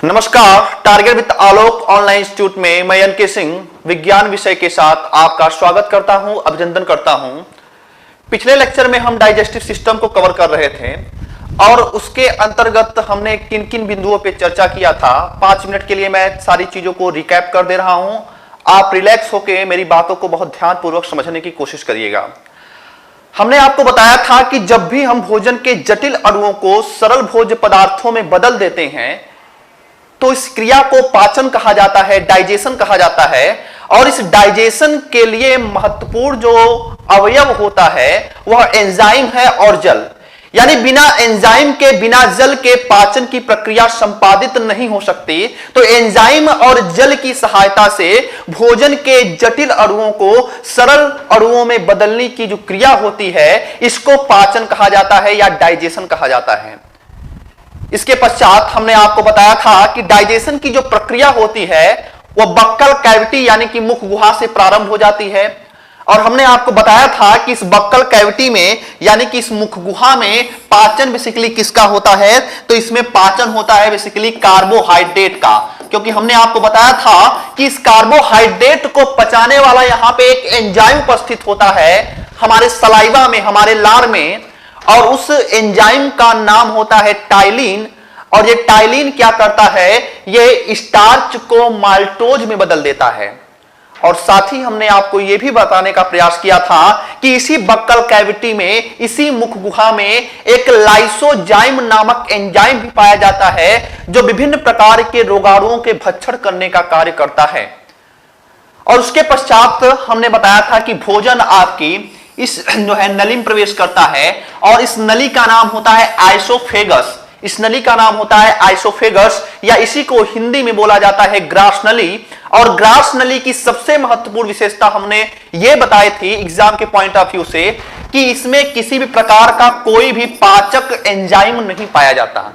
नमस्कार, target with Alok online institute में मैं एनके सिंह विज्ञान विषय के साथ आपका स्वागत करता हूं, अभिनंदन करता हूं। पिछले लेक्चर में हम डाइजेस्टिव सिस्टम को कवर कर रहे थे और उसके अंतर्गत हमने किन किन बिंदुओं पे चर्चा किया था। 5 मिनट के लिए मैं सारी चीजों को रिकैप कर दे रहा हूं। आप रिलैक्स होकर मेरी बातों को बहुत ध्यानपूर्वक समझने की कोशिश करिएगा। हमने आपको बताया था कि जब भी हम भोजन के जटिल अणुओं को सरल भोज्य पदार्थों में बदल देते हैं तो इस क्रिया को पाचन कहा जाता है, डाइजेशन कहा जाता है। और इस डाइजेशन के लिए महत्वपूर्ण जो अवयव होता है वह एंजाइम है और जल। यानी बिना एंजाइम के, बिना जल के पाचन की प्रक्रिया संपादित नहीं हो सकती। तो एंजाइम और जल की सहायता से भोजन के जटिल अणुओं को सरल अणुओं में बदलने की जो क्रिया होती है इसको पाचन कहा जाता है या डाइजेशन कहा जाता है। इसके पश्चात हमने आपको बताया था कि डाइजेशन की जो प्रक्रिया होती है वह बक्कल कैविटी यानी कि मुख गुहा से प्रारंभ हो जाती है। और हमने आपको बताया था कि इस बक्कल कैविटी में यानी कि इस मुख गुहा में पाचन बेसिकली किसका होता है, तो इसमें पाचन होता है बेसिकली कार्बोहाइड्रेट का। क्योंकि हमने आपको बताया था कि इस कार्बोहाइड्रेट को पचाने वाला यहां पे एक एंजाइम उपस्थित होता है हमारे सलाइवा में, हमारे लार में, और उस एंजाइम का नाम होता है टाइलिन। और ये टाइलिन क्या करता है, ये स्टार्च को माल्टोज में बदल देता है। और साथ ही हमने आपको यह भी बताने का प्रयास किया था कि इसी बक्कल कैविटी में, इसी मुख गुहा में एक लाइसोजाइम नामक एंजाइम भी पाया जाता है जो विभिन्न प्रकार के रोगाणुओं के भक्षण करने का कार्य करता है। और उसके पश्चात हमने बताया था कि भोजन आपकी इस जो है नली में प्रवेश करता है और इस नली का नाम होता है आइसोफेगस। इस नली का नाम होता है आइसोफेगस, या इसी को हिंदी में बोला जाता है ग्रास नली। और ग्रास नली की सबसे महत्वपूर्ण विशेषता हमने ये बताई थी एग्जाम के पॉइंट ऑफ व्यू से कि इसमें किसी भी प्रकार का कोई भी पाचक एंजाइम नहीं पाया जाता।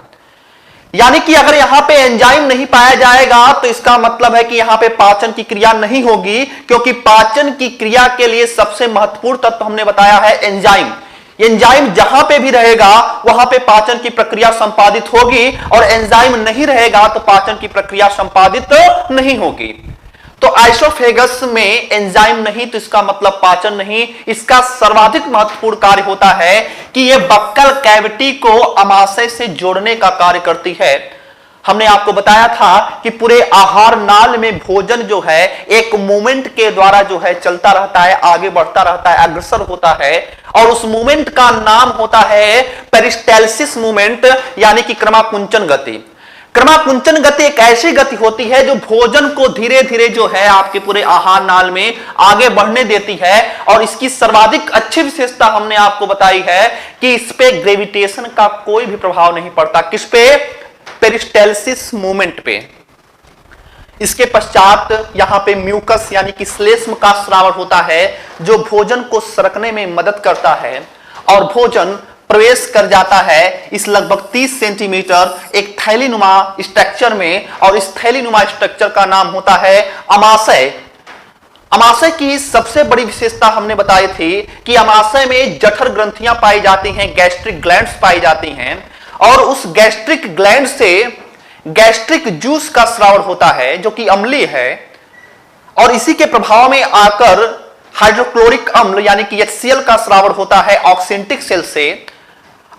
यानी कि अगर यहां पे एंजाइम नहीं पाया जाएगा तो इसका मतलब है कि यहां पे पाचन की क्रिया नहीं होगी, क्योंकि पाचन की क्रिया के लिए सबसे महत्वपूर्ण तत्व हमने बताया है एंजाइम। एंजाइम जहां पे भी रहेगा वहां पे पाचन की प्रक्रिया संपादित होगी, और एंजाइम नहीं रहेगा तो पाचन की प्रक्रिया संपादित नहीं होगी। तो आइसोफेगस में एंजाइम नहीं तो इसका मतलब पाचन नहीं। इसका सर्वाधिक महत्वपूर्ण कार्य होता है कि यह बक्कल कैविटी को अमाशय से जोड़ने का कार्य करती है। हमने आपको बताया था कि पूरे आहार नाल में भोजन जो है एक मूवमेंट के द्वारा जो है चलता रहता है, आगे बढ़ता रहता है, अग्रसर होता है। और उस मूवमेंट का नाम होता है पेरिस्टाल्सिस मूवमेंट, यानी कि क्रमाकुंचन गति। क्रमाकुंचन गति एक ऐसी गति होती है जो भोजन को धीरे धीरे जो है आपके पूरे आहार नाल में आगे बढ़ने देती है। और इसकी सर्वाधिक अच्छी विशेषता हमने आपको बताई है कि इस पे ग्रेविटेशन का कोई भी प्रभाव नहीं पड़ता। किस पे? पेरिस्टाल्सिस मूवमेंट पे। इसके पश्चात यहां पे म्यूकस यानी कि श्लेष्म का स्राव होता है जो भोजन को सरकने में मदद करता है, और भोजन प्रवेश कर जाता है इस लगभग 30 सेंटीमीटर एक थैलीनुमा स्ट्रक्चर में। और इस थैलीनुमा स्ट्रक्चर का नाम होता है अमाशय। अमाशय की सबसे बड़ी विशेषता हमने बताई थी कि अमाशय में जठर ग्रंथियां पाई जाती हैं, गैस्ट्रिक ग्लैंड्स पाई जाती हैं, और उस गैस्ट्रिक ग्लैंड से गैस्ट्रिक जूस का स्राव होता है जो कि अम्लीय है। और इसी के प्रभाव में आकर हाइड्रोक्लोरिक अम्ल यानी कि HCl का स्राव होता है ऑक्सेंटिक सेल से।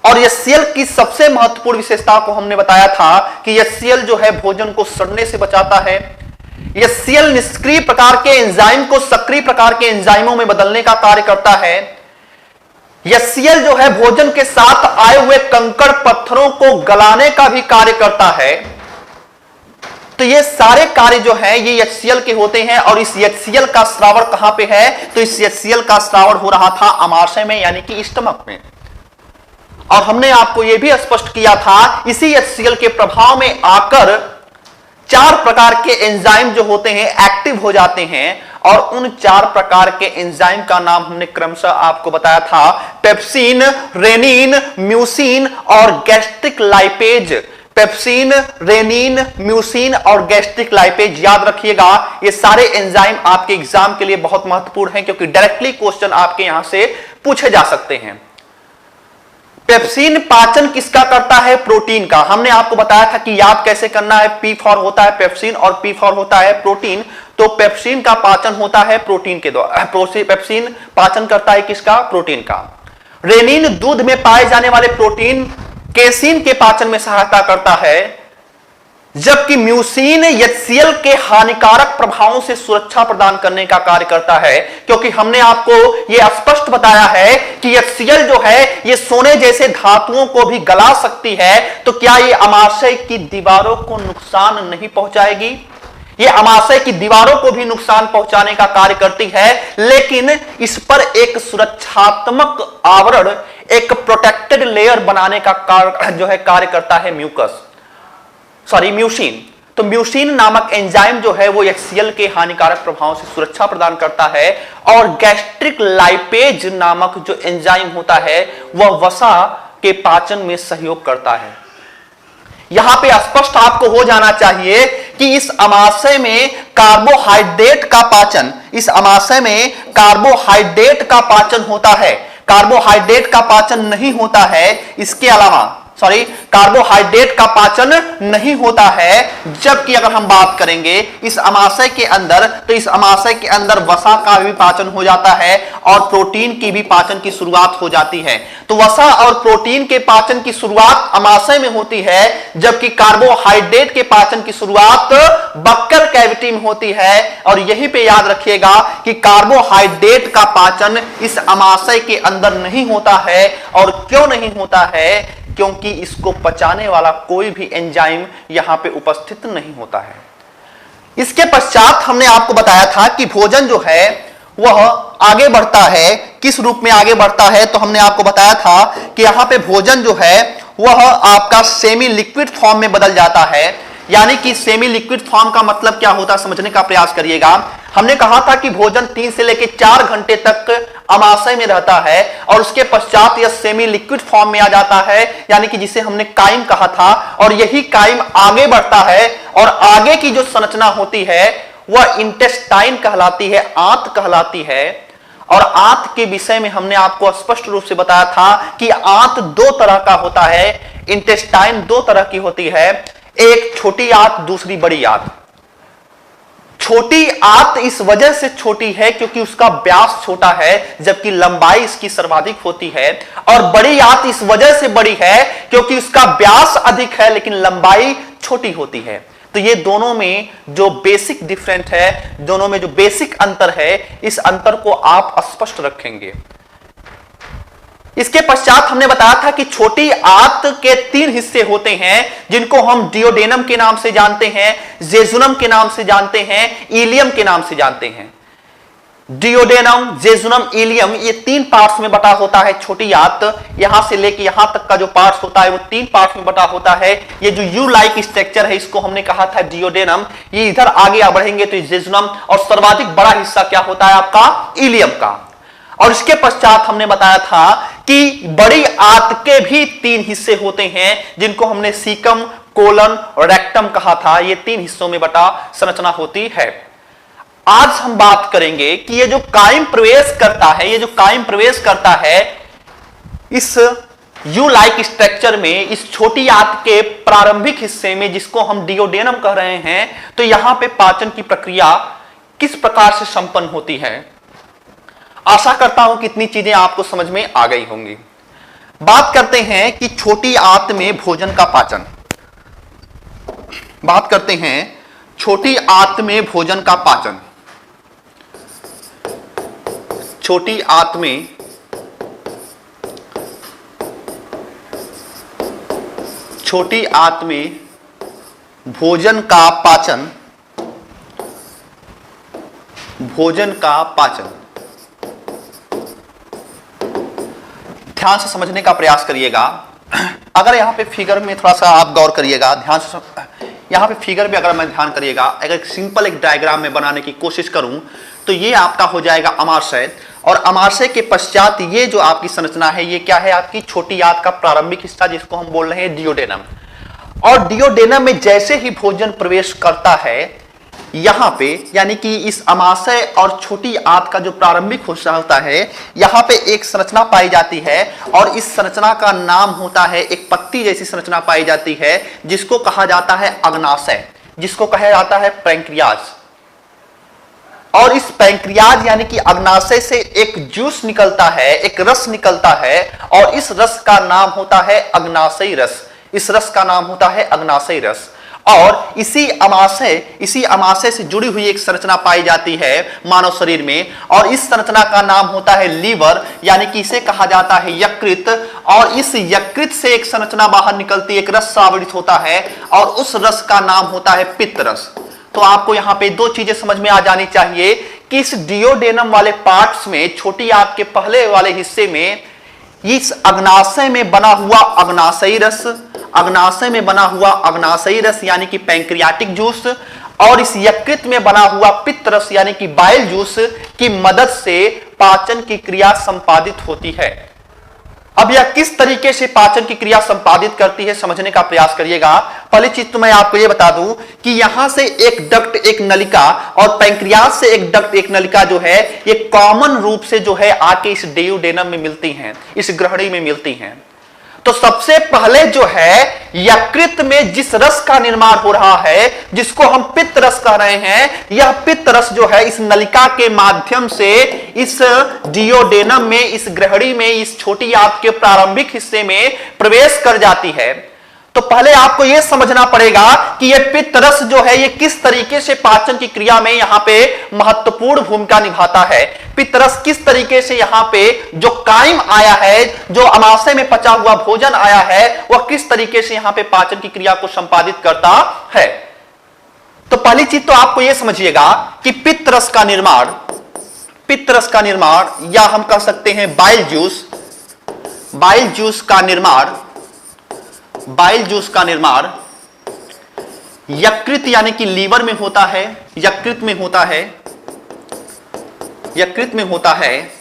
और HCl की सबसे महत्वपूर्ण विशेषता को हमने बताया था कि HCl जो है भोजन को सड़ने से बचाता है। HCl निष्क्रिय प्रकार के एंजाइम को सक्रिय प्रकार के एंजाइमों में बदलने का कार्य करता है। HCl जो है भोजन के साथ आए हुए कंकड़ पत्थरों को गलाने का भी कार्य करता है। तो ये सारे कार्य जो है ये HCl के होते हैं। और इस HCl का स्रावण कहां पे है, तो इस HCl का स्रावण हो रहा था अमाशय में यानी कि स्टमक में। और हमने आपको यह भी स्पष्ट किया था इसी HCl के प्रभाव में आकर 4 प्रकार के एंजाइम जो होते हैं एक्टिव हो जाते हैं। और उन 4 प्रकार के एंजाइम का नाम हमने क्रमशः आपको बताया था, पेप्सिन, रेनिन, म्यूसिन और gastric lipase. Pepsin, rennin, mucin और गैस्ट्रिक लाइपेज याद रखिएगा। ये सारे एंजाइम आपके एग्जाम के लिए बहुत महत्वपूर्ण हैं, क्योंकि डायरेक्टली क्वेश्चन आपके यहां से पूछे जा सकते हैं। पेप्सिन पाचन किसका करता है? प्रोटीन का। हमने आपको बताया था कि याद कैसे करना है, पी फॉर होता है पेप्सिन और पी फॉर होता है प्रोटीन। तो पेप्सिन का पाचन होता है प्रोटीन के द्वारा। पेप्सिन पाचन करता है किसका? प्रोटीन का। रेनिन दूध में पाए जाने वाले प्रोटीन केसिन के पाचन में सहायता करता है, जबकि म्यूसिन एचसीएल के हानिकारक प्रभावों से सुरक्षा प्रदान करने का कार्य करता है। क्योंकि हमने आपको यह स्पष्ट बताया है कि एचसीएल जो है यह सोने जैसे धातुओं को भी गला सकती है, तो क्या यह अमाशय की दीवारों को नुकसान नहीं पहुंचाएगी? यह अमाशय की दीवारों को भी नुकसान पहुंचाने का कार्य करती है, लेकिन इस पर एक सुरक्षात्मक आवरण, एक प्रोटेक्टेड लेयर बनाने का कार्य जो है कार्य करता है म्यूसिन। तो म्यूसिन नामक एंजाइम जो है वो एचसीएल के हानिकारक प्रभावों से सुरक्षा प्रदान करता है, और गैस्ट्रिक लाइपेज नामक जो एंजाइम होता है वह वसा के पाचन में सहयोग करता है। यहां पे स्पष्ट आपको हो जाना चाहिए कि इस अमाशय में कार्बोहाइड्रेट का पाचन, इस अमाशय में कार्बोहाइड्रेट का पाचन होता है, कार्बोहाइड्रेट का पाचन नहीं होता है। इसके अलावा कार्बोहाइड्रेट का पाचन नहीं होता है। जबकि अगर हम बात करेंगे इस अमाशय के अंदर, तो इस अमाशय के अंदर वसा का भी पाचन हो जाता है और प्रोटीन की भी पाचन की शुरुआत हो जाती है। तो वसा और प्रोटीन के पाचन की शुरुआत अमाशय में होती है, जबकि कार्बोहाइड्रेट के पाचन की शुरुआत बक्कल कैविटी में होती है। और यहीं पे याद रखिएगा कि कार्बोहाइड्रेट का पाचन इस अमाशय के अंदर नहीं होता है। और क्यों नहीं होता है? क्योंकि इसको पचाने वाला कोई भी एंजाइम यहां पे उपस्थित नहीं होता है। इसके पश्चात हमने आपको बताया था कि भोजन जो है वह आगे बढ़ता है, किस रूप में आगे बढ़ता है? तो हमने आपको बताया था कि यहां पे भोजन जो है वह आपका सेमी लिक्विड फॉर्म में बदल जाता है। यानी कि सेमी लिक्विड फॉर्म का मतलब क्या होता है, समझने का प्रयास करिएगा। हमने कहा था कि भोजन 3 से लेकर 4 घंटे तक अमाशय में रहता है और उसके पश्चात यह सेमी लिक्विड फॉर्म में आ जाता है, यानी कि जिसे हमने काइम कहा था। और यही काइम आगे बढ़ता है और आगे की जो संरचना होती है वह इंटेस्टाइन कहलाती है, आंत कहलाती है। और आंत के विषय में हमने आपको स्पष्ट रूप से बताया था कि आंत 2 तरह का होता है, इंटेस्टाइन 2 तरह की होती है, एक छोटी आंत, दूसरी बड़ी आंत। छोटी आंत इस वजह से छोटी है क्योंकि उसका व्यास छोटा है, जबकि लंबाई इसकी सर्वाधिक होती है। और बड़ी आंत इस वजह से बड़ी है क्योंकि उसका व्यास अधिक है लेकिन लंबाई छोटी होती है। तो ये दोनों में जो बेसिक डिफरेंट है, दोनों में जो बेसिक अंतर है, इस अंतर को आप स्पष्ट रखेंगे। इसके पश्चात हमने बताया था कि छोटी आंत के 3 हिस्से होते हैं, जिनको हम डियोडेनम के नाम से जानते हैं, जेजुनम के नाम से जानते हैं, इलियम के नाम से जानते हैं। डियोडेनम, जेजुनम, इलियम, ये 3 पार्ट्स में बटा होता है छोटी आंत। यहां से लेके यहां तक का जो पार्ट्स होता है वो 3 पार्ट्स में बटा होता है। ये जो यू लाइक स्ट्रक्चर है इसको हमने कहा था डियोडेनम। ये इधर आगे बढ़ेंगे तो जेजुनम, और सर्वाधिक बड़ा हिस्सा क्या होता है आपका? इलियम का। और इसके पश्चात हमने बताया था कि बड़ी आंत के भी 3 हिस्से होते हैं, जिनको हमने सीकम, कोलन और रेक्टम कहा था। ये 3 हिस्सों में बटा संरचना होती है। आज हम बात करेंगे कि ये जो काइम प्रवेश करता है, ये जो काइम प्रवेश करता है इस यू लाइक स्ट्रक्चर में, इस छोटी आंत के प्रारंभिक हिस्से में, जिसको हम डियोडेनम कह रहे हैं, तो यहां पे पाचन की प्रक्रिया किस प्रकार से संपन्न होती है। आशा करता हूं कि इतनी चीजें आपको समझ में आ गई होंगी। बात करते हैं कि छोटी आंत में भोजन का पाचन। बात करते हैं छोटी आंत में भोजन का पाचन। छोटी आंत में भोजन का पाचन, भोजन का पाचन। ध्यान से समझने का प्रयास करिएगा। अगर यहां पे फिगर में थोड़ा सा आप गौर करिएगा, ध्यान से यहां पे फिगर में अगर मैं ध्यान करिएगा, अगर सिंपल एक डायग्राम में बनाने की कोशिश करूं तो ये आपका हो जाएगा अमाशय, और अमाशय के पश्चात ये जो आपकी संरचना है ये क्या है? आपकी छोटी आंत का प्रारंभिक हिस्सा, जिसको हम बोल रहे हैं डियोडेनम। और डियोडेनम में जैसे ही भोजन प्रवेश करता है, यहां पे यानी कि इस अमाशय और छोटी आंत का जो प्रारंभिक हिस्सा होता है, यहां पे एक संरचना पाई जाती है और इस संरचना का नाम होता है, एक पत्ती जैसी संरचना पाई जाती है जिसको कहा जाता है अग्नाशय, जिसको कहा जाता है पैंक्रियाज। और इस पैंक्रियाज यानी कि अग्नाशय से एक जूस निकलता है, एक रस निकलता है और इस रस का नाम होता है अग्नाशयी रस। इस रस का नाम होता है अग्नाशयी रस। और इसी अमाशय से जुड़ी हुई एक संरचना पाई जाती है मानव शरीर में और इस संरचना का नाम होता है लीवर, यानी कि इसे कहा जाता है यकृत। और इस यकृत से एक संरचना बाहर निकलती है, एक रस आवृत होता है और उस रस का नाम होता है पित्त रस। तो आपको यहां पे दो चीजें समझ में आ जानी चाहिए कि इस डियोडेनम वाले पार्ट्स में, छोटी आंत के पहले वाले हिस्से में, इस अग्नाशय में बना हुआ अग्नाशयी रस, अग्नाशय में बना हुआ अग्नाशयी रस यानी कि पैंक्रियाटिक जूस और इस यकृत में बना हुआ पित्त रस यानी कि बाइल जूस की मदद से पाचन की क्रिया संपादित होती है। अब यह किस तरीके से पाचन की क्रिया संपादित करती है समझने का प्रयास करिएगा। पहली चीज तो मैं आपको यह बता दूं कि यहां से एक डक्ट, एक नलिका और पैंक्रियाज से एक डक्ट, एक नलिका जो है ये कॉमन रूप से जो है आके इस डियोडेनम में मिलती हैं, इस ग्रहणी में मिलती हैं। तो सबसे पहले जो है यकृत में जिस रस का निर्माण हो रहा है, जिसको हम पित्त रस कह रहे हैं, यह पित्त रस जो है इस नलिका के माध्यम से इस डियोडेनम में, इस ग्रहणी में, इस छोटी आंत के प्रारंभिक हिस्से में प्रवेश कर जाती है। तो पहले आपको यह समझना पड़ेगा कि यह पित्त रस जो है ये किस तरीके से पाचन की क्रिया में यहां पे महत्वपूर्ण भूमिका निभाता है। पित्त रस किस तरीके से यहां पे जो काइम आया है, जो अमाशय में पचा हुआ भोजन आया है, वह किस तरीके से यहां पे पाचन की क्रिया को संपादित करता है। तो पहली चीज तो आपको यह समझिएगा कि पित्त रस का निर्माण या हम कह सकते हैं बाइल जूस का निर्माण यकृत यानी कि लीवर में होता है, यकृत में होता है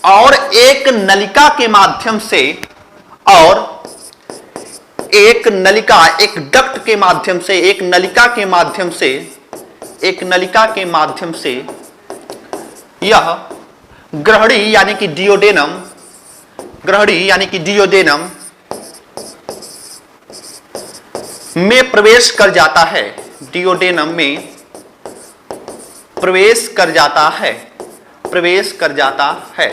और एक नलिका के माध्यम से, और एक नलिका, एक डक्ट के माध्यम से, एक नलिका के माध्यम से यह ग्रहणी यानी कि डियोडेनम में प्रवेश कर जाता है, डियोडेनम में प्रवेश कर जाता है।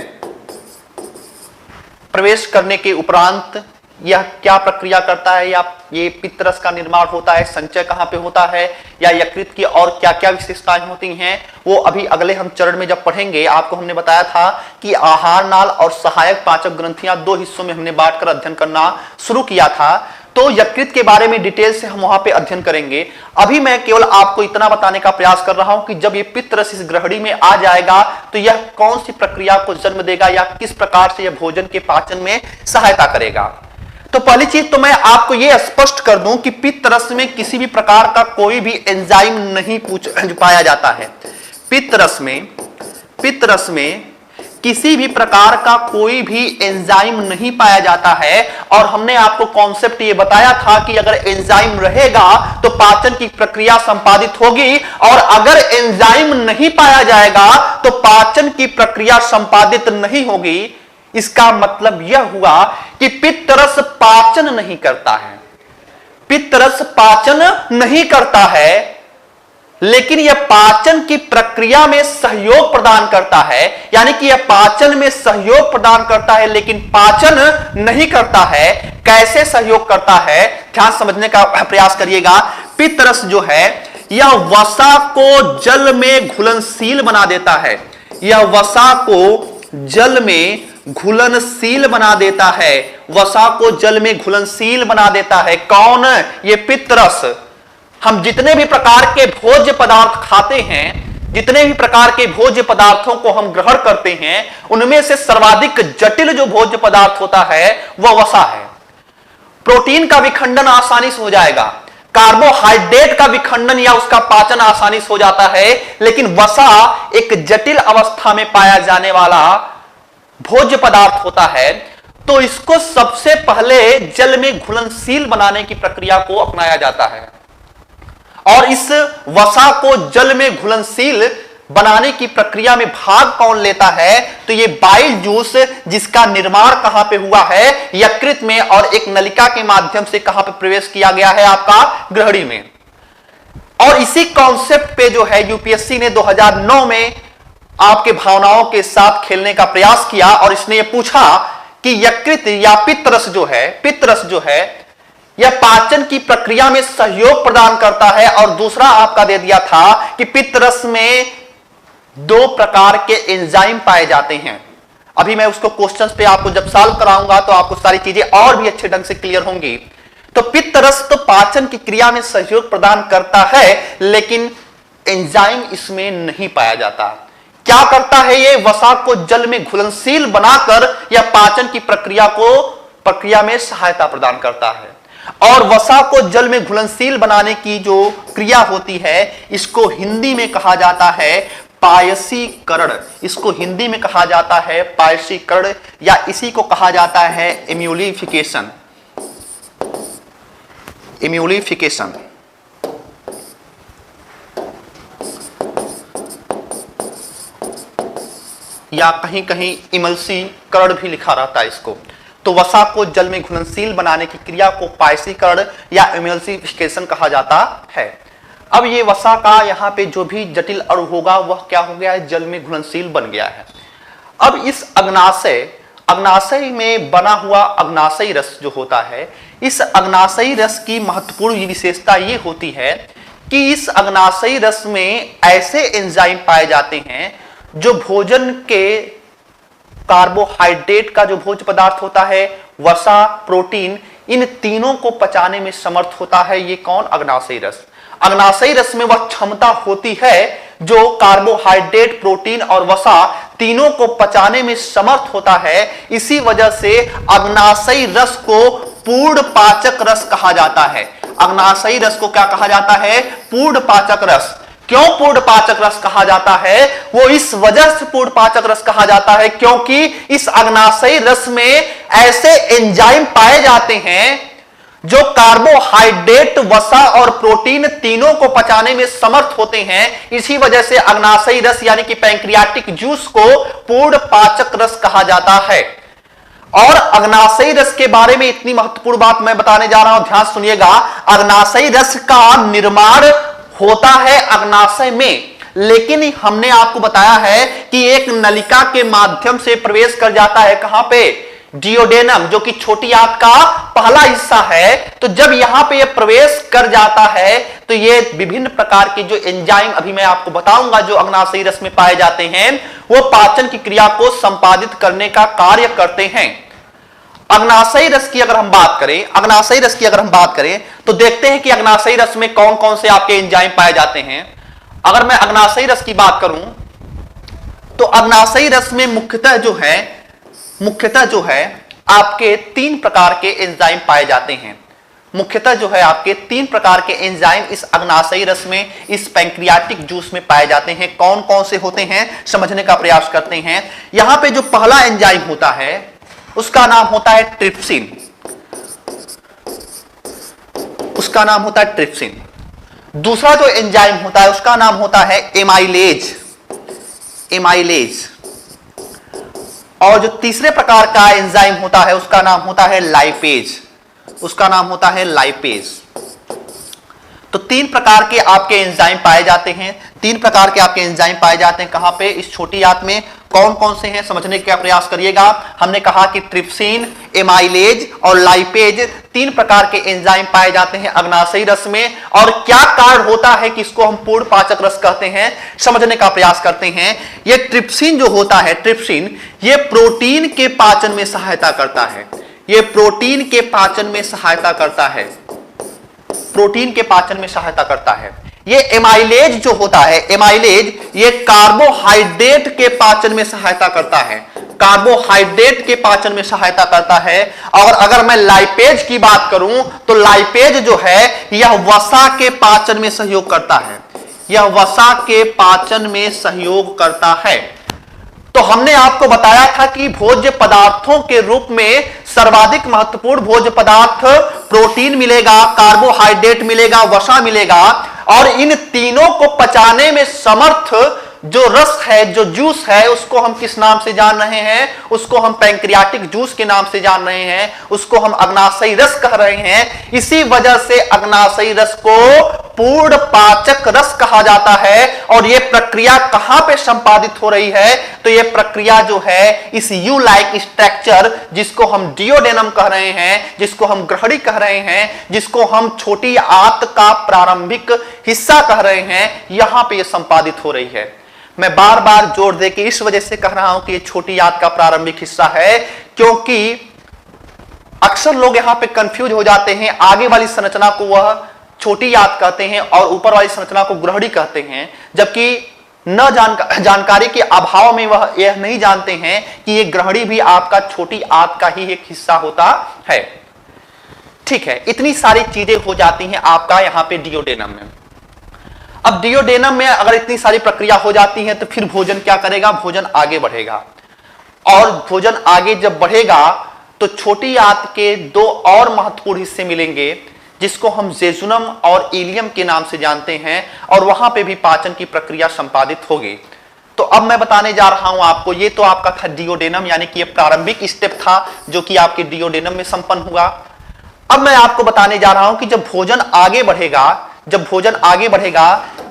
प्रवेश करने के उपरांत यह क्या प्रक्रिया करता है, या ये पित्त रस का निर्माण होता है, संचय कहां पे होता है, या यकृत की और क्या क्या विशेषताएं होती हैं, वो अभी अगले हम चरण में जब पढ़ेंगे। आपको हमने बताया था कि आहार नाल और सहायक पाचक ग्रंथियां दो हिस्सों में हमने बांटकर अध्ययन करना शुरू किया था। तो यकृत के बारे में डिटेल से हम वहां पे अध्ययन करेंगे। अभी मैं केवल आपको इतना बताने का प्रयास कर रहा हूं कि जब ये पित्त रस इस ग्रहणी में आ जाएगा तो यह कौन सी प्रक्रिया को जन्म देगा या किस प्रकार से यह भोजन के पाचन में सहायता करेगा। तो पहली चीज तो मैं आपको यह स्पष्ट कर दूं कि पित्त रस में किसी भी प्रकार का कोई भी एंजाइम नहीं पाया जाता है। पित्त रस में किसी भी प्रकार का कोई भी एंजाइम नहीं पाया जाता है। और हमने आपको कॉन्सेप्ट ये बताया था कि अगर एंजाइम रहेगा तो पाचन की प्रक्रिया संपादित होगी, और अगर एंजाइम नहीं पाया जाएगा तो पाचन की प्रक्रिया संपादित नहीं होगी। इसका मतलब यह हुआ कि पित्त रस पाचन नहीं करता है, लेकिन यह पाचन की प्रक्रिया में सहयोग प्रदान करता है। यानी कि यह पाचन में सहयोग प्रदान करता है लेकिन पाचन नहीं करता है। कैसे सहयोग करता है, ध्यान समझने का प्रयास करिएगा। पित्त रस जो है यह वसा को जल में घुलनशील बना देता है। यह वसा को जल में घुलनशील बना देता है। वसा को जल में घुलनशील बना देता है। कौन? ये पित्त रस। हम जितने भी प्रकार के भोज्य पदार्थ खाते हैं, जितने भी प्रकार के भोज्य पदार्थों को हम ग्रहण करते हैं, उनमें से सर्वाधिक जटिल जो भोज्य पदार्थ होता है वह वसा है। प्रोटीन का विखंडन आसानी से हो जाएगा, कार्बोहाइड्रेट का विखंडन या उसका पाचन आसानी से हो जाता है, लेकिन वसा एक जटिल अवस्था में पाया जाने वाला भोज्य पदार्थ होता है। तो इसको सबसे पहले जल में घुलनशील बनाने की प्रक्रिया को अपनाया जाता है और और इस वसा को जल में घुलनशील बनाने की प्रक्रिया में भाग कौन लेता है? तो ये बाइल जूस, जिसका निर्माण कहां पे हुआ है? यकृत में, और एक नलिका के माध्यम से कहां पे प्रवेश किया गया है? आपका ग्रहणी में। और इसी कॉन्सेप्ट पे जो है यूपीएससी ने 2009 में आपके भावनाओं के साथ खेलने का प्रयास किया और इसने ये पूछा कि यकृत या पित्तरस जो है यह पाचन की प्रक्रिया में सहयोग प्रदान करता है। और दूसरा आपका दे दिया था कि पित्तरस में 2 प्रकार के एंजाइम पाए जाते हैं। अभी मैं उसको क्वेश्चंस पे आपको जब सॉल्व कराऊंगा तो आपको सारी चीजें और भी अच्छे ढंग से क्लियर होंगी। तो पित्तरस तो पाचन की क्रिया में सहयोग प्रदान करता है, लेकिन एंजाइम इसमें नहीं पाया जाता। क्या करता है? ये वसा को जल में घुलनशील बनाकर यह पाचन की प्रक्रिया में सहायता प्रदान करता है। और वसा को जल में घुलनशील बनाने की जो क्रिया होती है, इसको हिंदी में कहा जाता है पायसीकरण। इसको हिंदी में कहा जाता है पायसीकरण, या इसी को कहा जाता है इम्यूलिफिकेशन। या कहीं कहीं इमल्सीकरण भी लिखा रहता है इसको। तो वसा को जल में घुलनशील बनाने की क्रिया को पायसीकरण या इमल्सिफिकेशन कहा जाता है। अब ये वसा का यहाँ पे जो भी जटिल अणु होगा वह क्या हो गया है? जल में घुलनशील बन गया है। अब इस अग्नाशय में बना हुआ अग्नाशयी रस जो होता है, इस अग्नाशयी रस की महत्वपूर्ण विशेषता ये होती है कि इस अग्नाशयी रस में ऐसे एंजाइम पाए जाते हैं जो भोजन के कार्बोहाइड्रेट का जो भोज्य पदार्थ होता है, वसा, प्रोटीन, इन तीनों को पचाने में समर्थ होता है। ये कौन? अग्नाशयी रस। अग्नाशयी रस में वह क्षमता होती है जो कार्बोहाइड्रेट, प्रोटीन और वसा तीनों को पचाने में समर्थ होता है। इसी वजह से अग्नाशयी रस को पूर्ण पाचक रस कहा जाता है। अग्नाशयी रस को क्या कहा जाता है? पूर्ण पाचक रस। क्यों पूर्ण पाचक रस कहा जाता है? वो इस वजह से पूर्ण पाचक रस कहा जाता है क्योंकि इस अग्नाशयी रस में ऐसे एंजाइम पाए जाते हैं जो कार्बोहाइड्रेट, वसा और प्रोटीन तीनों को पचाने में समर्थ होते हैं। इसी वजह से अग्नाशयी रस यानी कि पैंक्रियाटिक जूस को पूर्ण पाचक रस कहा जाता है। और अग्नाशयी रस के बारे में इतनी महत्वपूर्ण बात मैं बताने जा रहा हूं, ध्यान सुनिएगा। अग्नाशयी रस का निर्माण होता है अग्नाशय में, लेकिन हमने आपको बताया है कि एक नलिका के माध्यम से प्रवेश कर जाता है। कहां पे? डियोडेनम, जो कि छोटी आंत का पहला हिस्सा है। तो जब यहां पे यह प्रवेश कर जाता है तो ये विभिन्न प्रकार के जो एंजाइम अभी मैं आपको बताऊंगा जो अग्नाशयी रस में पाए जाते हैं, वो पाचन की क्रिया को संपादित करने का कार्य करते हैं। अग्नाशयी रस की अगर हम बात करें तो देखते हैं कि अग्नाशयी रस में कौन कौन से आपके एंजाइम पाए जाते हैं। अगर मैं अग्नाशयी रस की बात करूं तो अग्नाशयी रस में मुख्यतः जो है आपके 3 प्रकार के एंजाइम पाए जाते हैं। मुख्यतः जो है आपके 3 प्रकार के एंजाइम इस अग्नाशयी रस में, इस पैंक्रियाटिक जूस में पाए जाते हैं। कौन कौन से होते हैं समझने का प्रयास करते हैं। यहां पे जो पहला एंजाइम होता है उसका नाम होता है ट्रिप्सिन। दूसरा जो एंजाइम होता है उसका नाम होता है एमाइलेज। और जो तीसरे प्रकार का एंजाइम होता है उसका नाम होता है लाइपेज। तो 3 प्रकार के आपके एंजाइम पाए जाते हैं। कहां पे? इस छोटी आंत में। कौन कौन से हैं समझने का प्रयास करिएगा। हमने कहा कि ट्रिप्सिन, एमाइलेज और लाइपेज 3 प्रकार के एंजाइम पाए जाते हैं अग्नाशयी रस में। और क्या कारण होता है कि इसको हम पूर्ण पाचक रस कहते हैं, समझने का प्रयास करते हैं। ये ट्रिप्सिन जो होता है, ये प्रोटीन के पाचन में सहायता करता है। ये एमाइलेज जो होता है, ये कार्बोहाइड्रेट के पाचन में सहायता करता है। और अगर मैं लाइपेज की बात करूं तो लाइपेज जो है यह वसा के पाचन में सहयोग करता है। तो हमने आपको बताया था कि भोज्य पदार्थों के रूप में सर्वाधिक महत्वपूर्ण भोज्य पदार्थ प्रोटीन मिलेगा, कार्बोहाइड्रेट मिलेगा, वसा मिलेगा। और इन तीनों को पचाने में समर्थ जो रस है, जो जूस है, उसको हम किस नाम से जान रहे हैं? उसको हम पैंक्रियाटिक जूस के नाम से जान रहे हैं, उसको हम अग्नाशयी रस कह रहे हैं। इसी वजह से अग्नाशयी रस को पूर्ण पाचक रस कहा जाता है। और यह प्रक्रिया कहां पे संपादित हो रही है? तो यह प्रक्रिया जो है इस यू लाइक स्ट्रक्चर, जिसको हम डियोडेनम कह रहे हैं, जिसको हम ग्रहणी कह रहे हैं, जिसको हम छोटी आंत का प्रारंभिक हिस्सा कह रहे हैं, यहां पे यह संपादित हो रही है। मैं बार बार जोर देके इस वजह से कह रहा हूं कि ये छोटी आंत का प्रारंभिक हिस्सा है, क्योंकि अक्सर लोग यहां पे कंफ्यूज हो जाते हैं। आगे वाली संरचना को वह छोटी आंत कहते हैं और ऊपर वाली संरचना को ग्रहणी कहते हैं, जबकि जानकारी के अभाव में वह यह नहीं जानते हैं कि यह ग्रहणी भी आपका छोटी आंत का ही एक हिस्सा होता है। ठीक है, इतनी सारी चीजें हो जाती हैं आपका यहां पे डियोडेनम में। अब डियोडेनम में अगर इतनी सारी प्रक्रिया हो जाती है तो फिर भोजन क्या करेगा? भोजन आगे बढ़ेगा। और भोजन आगे जब बढ़ेगा तो छोटी आंत के दो और महत्वपूर्ण हिस्से मिलेंगे, जिसको हम जेजुनम और इलियम के नाम से जानते हैं, और वहां पे भी पाचन की प्रक्रिया संपादित होगी। तो अब मैं बताने जा रहा हूं आपको, ये तो आपका था डियोडेनम, यानी कि ये प्रारंभिक स्टेप था जो कि आपके डियोडेनम में संपन्न हुआ। अब मैं आपको बताने जा रहा हूं कि जब भोजन आगे बढ़ेगा,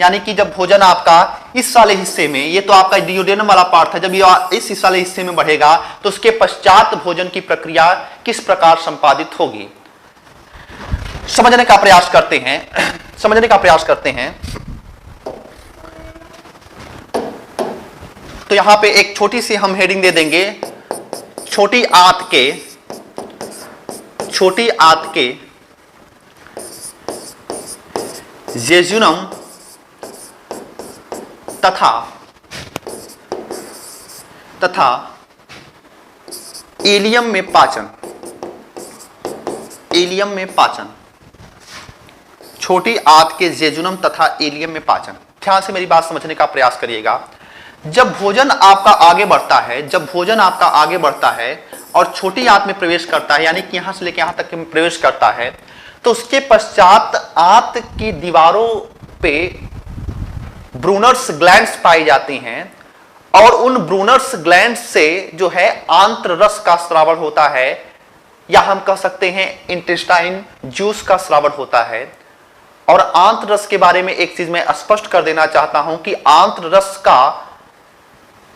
यानी कि जब भोजन आपका इस वाले हिस्से में, ये तो आपका डियोडेनम वाला पार्ट था, जब ये इस वाले हिस्से में बढ़ेगा तो उसके पश्चात भोजन की प्रक्रिया किस प्रकार संपादित होगी, समझने का प्रयास करते हैं। तो यहां पे एक छोटी सी हम हेडिंग दे देंगे, छोटी आंत के जेजुनम तथा इलियम में पाचन। छोटी आंत के जेजुनम तथा इलियम में पाचन। ध्यान से मेरी बात समझने का प्रयास करिएगा। जब भोजन आपका आगे बढ़ता है और छोटी आंत में प्रवेश करता है, यानी कि यहां से लेकर यहां तक प्रवेश करता है, तो उसके पश्चात आंत की दीवारों पे ब्रूनर्स ग्लैंड्स पाई जाती हैं, और उन ब्रूनर्स ग्लैंड्स से जो है आंत्र रस का स्रावण होता है, या हम कह सकते हैं इंटेस्टाइन जूस का स्रावण होता है। और आंत्र रस के बारे में एक चीज मैं स्पष्ट कर देना चाहता हूं कि आंत्र रस का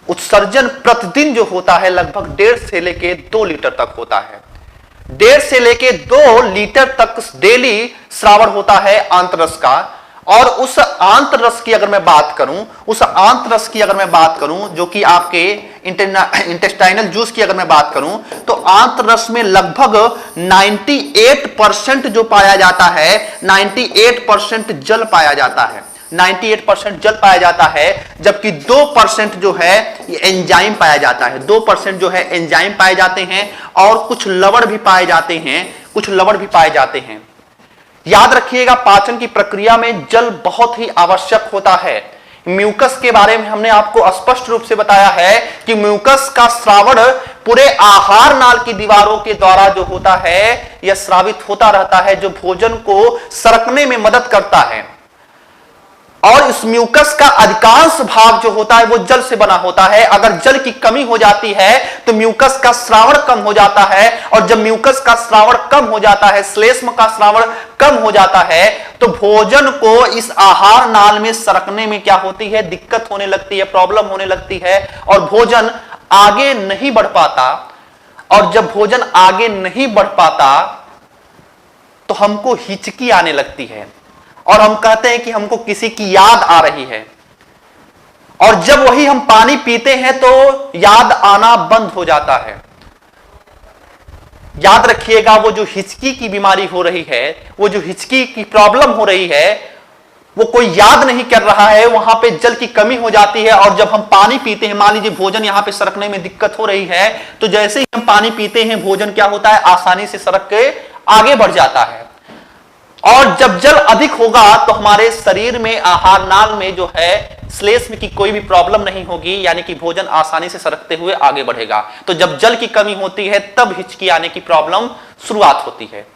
उत्सर्जन प्रतिदिन जो होता है लगभग 1.5 से लेके 2 लीटर तक होता है। 1.5 से लेके 2 लीटर तक डेली स्रावण होता है आंतरस का। और उस आंतरस की अगर मैं बात करूं, जो कि आपके इंटेस्टाइनल जूस की अगर मैं बात करूं, तो आंतरस में लगभग 98% जो पाया जाता है, 98% जल पाया जाता है। 98% जल पाया जाता है, जबकि 2% जो है ये एंजाइम पाया जाता है। 2% जो है एंजाइम पाए जाते हैं, और कुछ लवण भी पाए जाते हैं। याद रखिएगा, पाचन की प्रक्रिया में जल बहुत ही आवश्यक होता है। म्यूकस के बारे में हमने आपको स्पष्ट रूप से बताया है कि म्यूकस का स्रावण पूरे आहार नाल की दीवारों के द्वारा जो होता है, यह स्रावित होता रहता है, जो भोजन को सरकने में मदद करता है। और इस म्यूकस का अधिकांश भाग जो होता है वो जल से बना होता है। अगर जल की कमी हो जाती है तो म्यूकस का स्रावण कम हो जाता है, और जब म्यूकस का स्रावण कम हो जाता है, श्लेष्म का स्रावण कम हो जाता है, तो भोजन को इस आहार नाल में सरकने में क्या होती है? दिक्कत होने लगती है, प्रॉब्लम होने लगती है, और भोजन आगे नहीं बढ़ पाता। और जब भोजन आगे नहीं बढ़ पाता तो हमको हिचकी आने लगती है, और हम कहते हैं कि हमको किसी की याद आ रही है। और जब वही हम पानी पीते हैं तो याद आना बंद हो जाता है। याद रखिएगा, वो जो हिचकी की बीमारी हो रही है, वो जो हिचकी की प्रॉब्लम हो रही है, वो कोई याद नहीं कर रहा है, वहां पे जल की कमी हो जाती है। और जब हम पानी पीते हैं, मान लीजिए भोजन यहां पे सरकने में दिक्कत हो रही है, तो जैसे ही हम पानी पीते हैं, भोजन क्या होता है? आसानी से सरक के आगे बढ़ जाता है। और जब जल अधिक होगा तो हमारे शरीर में, आहार नाल में जो है श्लेष्म की कोई भी प्रॉब्लम नहीं होगी, यानी कि भोजन आसानी से सरकते हुए आगे बढ़ेगा। तो जब जल की कमी होती है तब हिचकी आने की प्रॉब्लम शुरुआत होती है।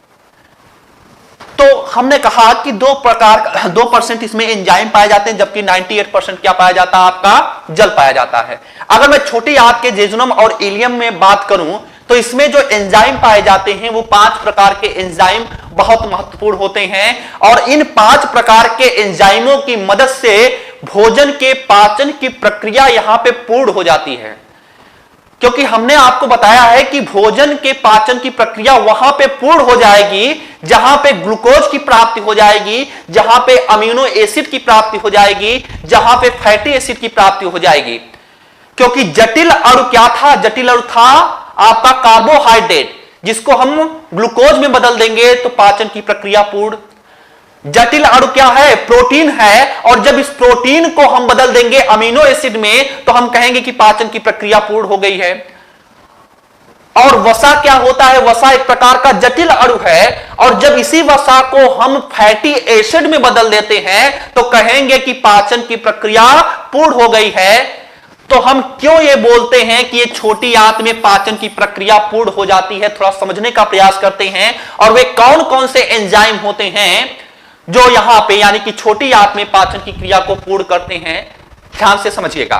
तो हमने कहा कि 2% इसमें एंजाइम पाए जाते हैं, जबकि 98% क्या पाया जाता है, आपका जल पाया जाता है। अगर मैं छोटी आंत के जेजुनम और इलियम में बात करूं तो इसमें जो एंजाइम पाए जाते हैं वो 5 प्रकार के एंजाइम बहुत महत्वपूर्ण होते हैं, और इन 5 प्रकार के एंजाइमों की मदद से भोजन के पाचन की प्रक्रिया यहां पे पूर्ण हो जाती है। क्योंकि हमने आपको बताया है कि भोजन के पाचन की प्रक्रिया वहां पे पूर्ण हो जाएगी जहां पे ग्लूकोज की प्राप्ति हो जाएगी, जहां पे अमीनो एसिड की प्राप्ति हो जाएगी, जहां पे फैटी एसिड की प्राप्ति हो जाएगी। क्योंकि जटिल अणु क्या था, जटिल अणु था आपका कार्बोहाइड्रेट, जिसको हम ग्लूकोज में बदल देंगे तो पाचन की प्रक्रिया पूर्ण। जटिल अणु क्या है, प्रोटीन है, और जब इस प्रोटीन को हम बदल देंगे अमीनो एसिड में तो हम कहेंगे कि पाचन की प्रक्रिया पूर्ण हो गई है। और वसा क्या होता है, वसा एक प्रकार का जटिल अणु है, और जब इसी वसा को हम फैटी एसिड में बदल देते हैं तो कहेंगे कि पाचन की प्रक्रिया पूर्ण हो गई है। तो हम क्यों ये बोलते हैं कि ये छोटी आंत में पाचन की प्रक्रिया पूर्ण हो जाती है, थोड़ा समझने का प्रयास करते हैं। और वे कौन कौन से एंजाइम होते हैं जो यहां पे यानी कि छोटी आंत में पाचन की क्रिया को पूर्ण करते हैं, ध्यान से समझिएगा।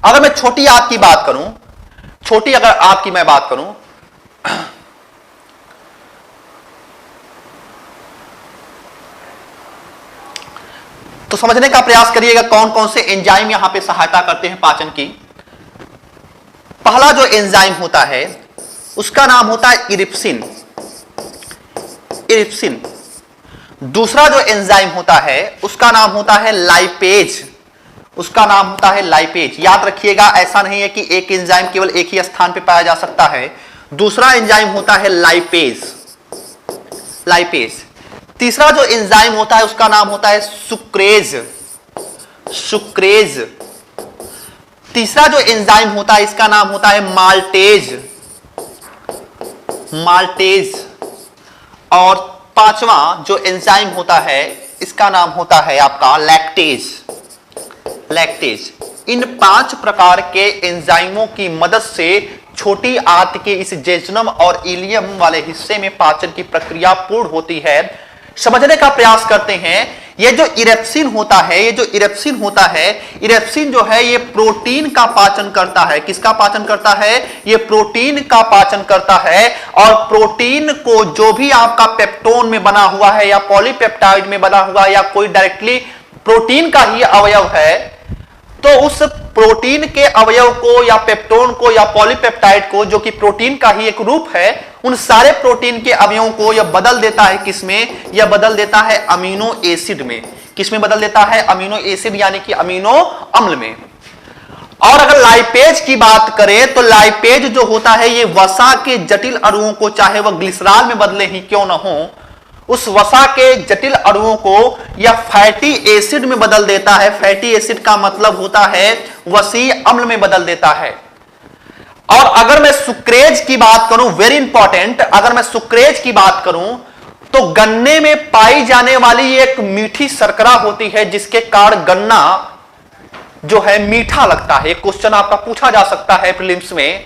अगर मैं छोटी आंत की बात करूं, छोटी अगर आंत की मैं बात करूं तो समझने का प्रयास करिएगा कौन कौन से एंजाइम यहां पे सहायता करते हैं पाचन की। पहला जो एंजाइम होता है उसका नाम होता है इरिप्सिन, इरिप्सिन। दूसरा जो एंजाइम होता है उसका नाम होता है लाइपेज, उसका नाम होता है लाइपेज। याद रखिएगा, ऐसा नहीं है कि एक एंजाइम केवल एक ही स्थान पे पाया जा सकता है। दूसरा एंजाइम होता है लाइपेज, लाइपेज। तीसरा जो एंजाइम होता है उसका नाम होता है सुक्रेज, सुक्रेज। तीसरा जो एंजाइम होता है इसका नाम होता है माल्टेज, माल्टेज। और पांचवा जो एंजाइम होता है इसका नाम होता है आपका लैक्टेज, लैक्टेज। इन 5 प्रकार के एंजाइमों की मदद से छोटी आंत के इस जेजुनम और इलियम वाले हिस्से में पाचन की प्रक्रिया पूर्ण होती है। समझने का प्रयास करते हैं। ये जो इरेप्सिन होता है, ये जो इरेप्सिन होता है, इरेप्सिन जो है ये प्रोटीन का पाचन करता है। किसका पाचन करता है? ये प्रोटीन का पाचन करता है। और प्रोटीन को जो भी आपका पेप्टोन में बना हुआ है या पॉलीपेप्टाइड में बना हुआ है या कोई डायरेक्टली प्रोटीन का ही अवयव है, तो उस प्रोटीन के अवयव को या पेप्टोन को या पॉलीपेप्टाइड को, जो कि प्रोटीन का ही एक रूप है, उन सारे प्रोटीन के अवयवों को यह बदल देता है किसमें? यह बदल देता है अमीनो एसिड में। किसमें बदल देता है? अमीनो एसिड यानी कि अमीनो अम्ल में। और अगर लाइपेज की बात करें तो लाइपेज जो होता है ये वसा के जटिल अणुओं को, चाहे वह ग्लिसरॉल में बदले ही क्यों ना हो, उस वसा के जटिल अणुओं को या फैटी एसिड में बदल देता है। फैटी एसिड का मतलब होता है वसीय अम्ल में बदल देता है। और अगर मैं सुक्रेज की बात करूं, वेरी इंपॉर्टेंट, अगर मैं सुक्रेज की बात करूं तो गन्ने में पाई जाने वाली एक मीठी शर्करा होती है जिसके कारण गन्ना जो है मीठा लगता है। एक क्वेश्चन आपका पूछा जा सकता है प्रीलिम्स में।